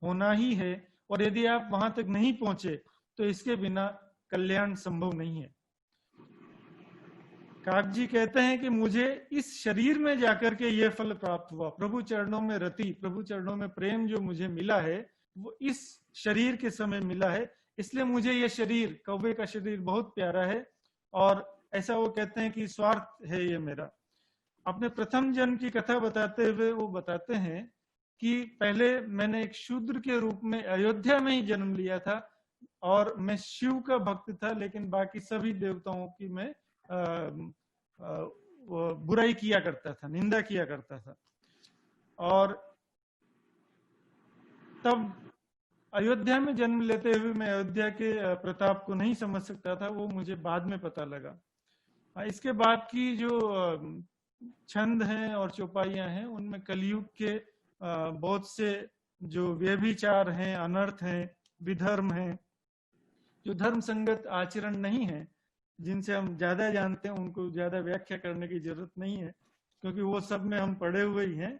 होना ही है, और यदि आप वहां तक नहीं पहुंचे तो इसके बिना कल्याण संभव नहीं है। काक जी कहते हैं कि मुझे इस शरीर में जाकर के यह फल प्राप्त हुआ, प्रभु चरणों में रति, प्रभु चरणों में प्रेम जो मुझे मिला है वो इस शरीर के समय मिला है, इसलिए मुझे यह शरीर, कौवे का शरीर बहुत प्यारा है। और ऐसा वो कहते हैं कि स्वार्थ है ये मेरा। अपने प्रथम जन्म की कथा बताते हुए वो बताते हैं कि पहले मैंने एक शूद्र के रूप में अयोध्या में ही जन्म लिया था और मैं शिव का भक्त था, लेकिन बाकी सभी देवताओं की मैं बुराई किया करता था, निंदा किया करता था। और तब अयोध्या में जन्म लेते हुए मैं अयोध्या के प्रताप को नहीं समझ सकता था, वो मुझे बाद में पता लगा। इसके बाद की जो छंद हैं और चौपाइयां हैं उनमें कलयुग के बहुत से जो व्यभिचार हैं, अनर्थ हैं, विधर्म हैं, जो धर्म संगत आचरण नहीं है, जिनसे हम ज्यादा जानते हैं, उनको ज्यादा व्याख्या करने की जरूरत नहीं है क्योंकि वो सब में हम पढ़े हुए ही हैं।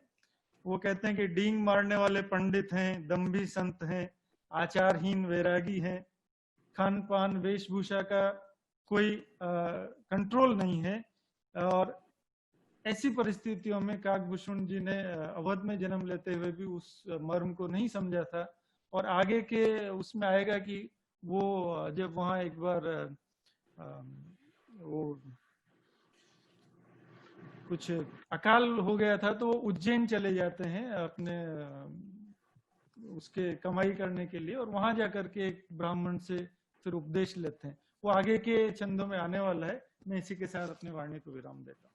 वो कहते हैं कि डींग मारने वाले पंडित हैं, दम्भी संत हैं, आचारहीन वैरागी हैं, खान पान वेशभूषा का कोई कंट्रोल नहीं है। और ऐसी परिस्थितियों में काकभूषण जी ने अवध में जन्म लेते हुए भी उस मर्म को नहीं समझा था। और आगे के उसमें आएगा कि वो जब वहां एक बार वो कुछ अकाल हो गया था तो वो उज्जैन चले जाते हैं अपने उसके कमाई करने के लिए, और वहां जाकर के एक ब्राह्मण से फिर उपदेश लेते हैं। वो आगे के छंदों में आने वाला है। मैं इसी के साथ अपनी वाणी को विराम देता हूँ।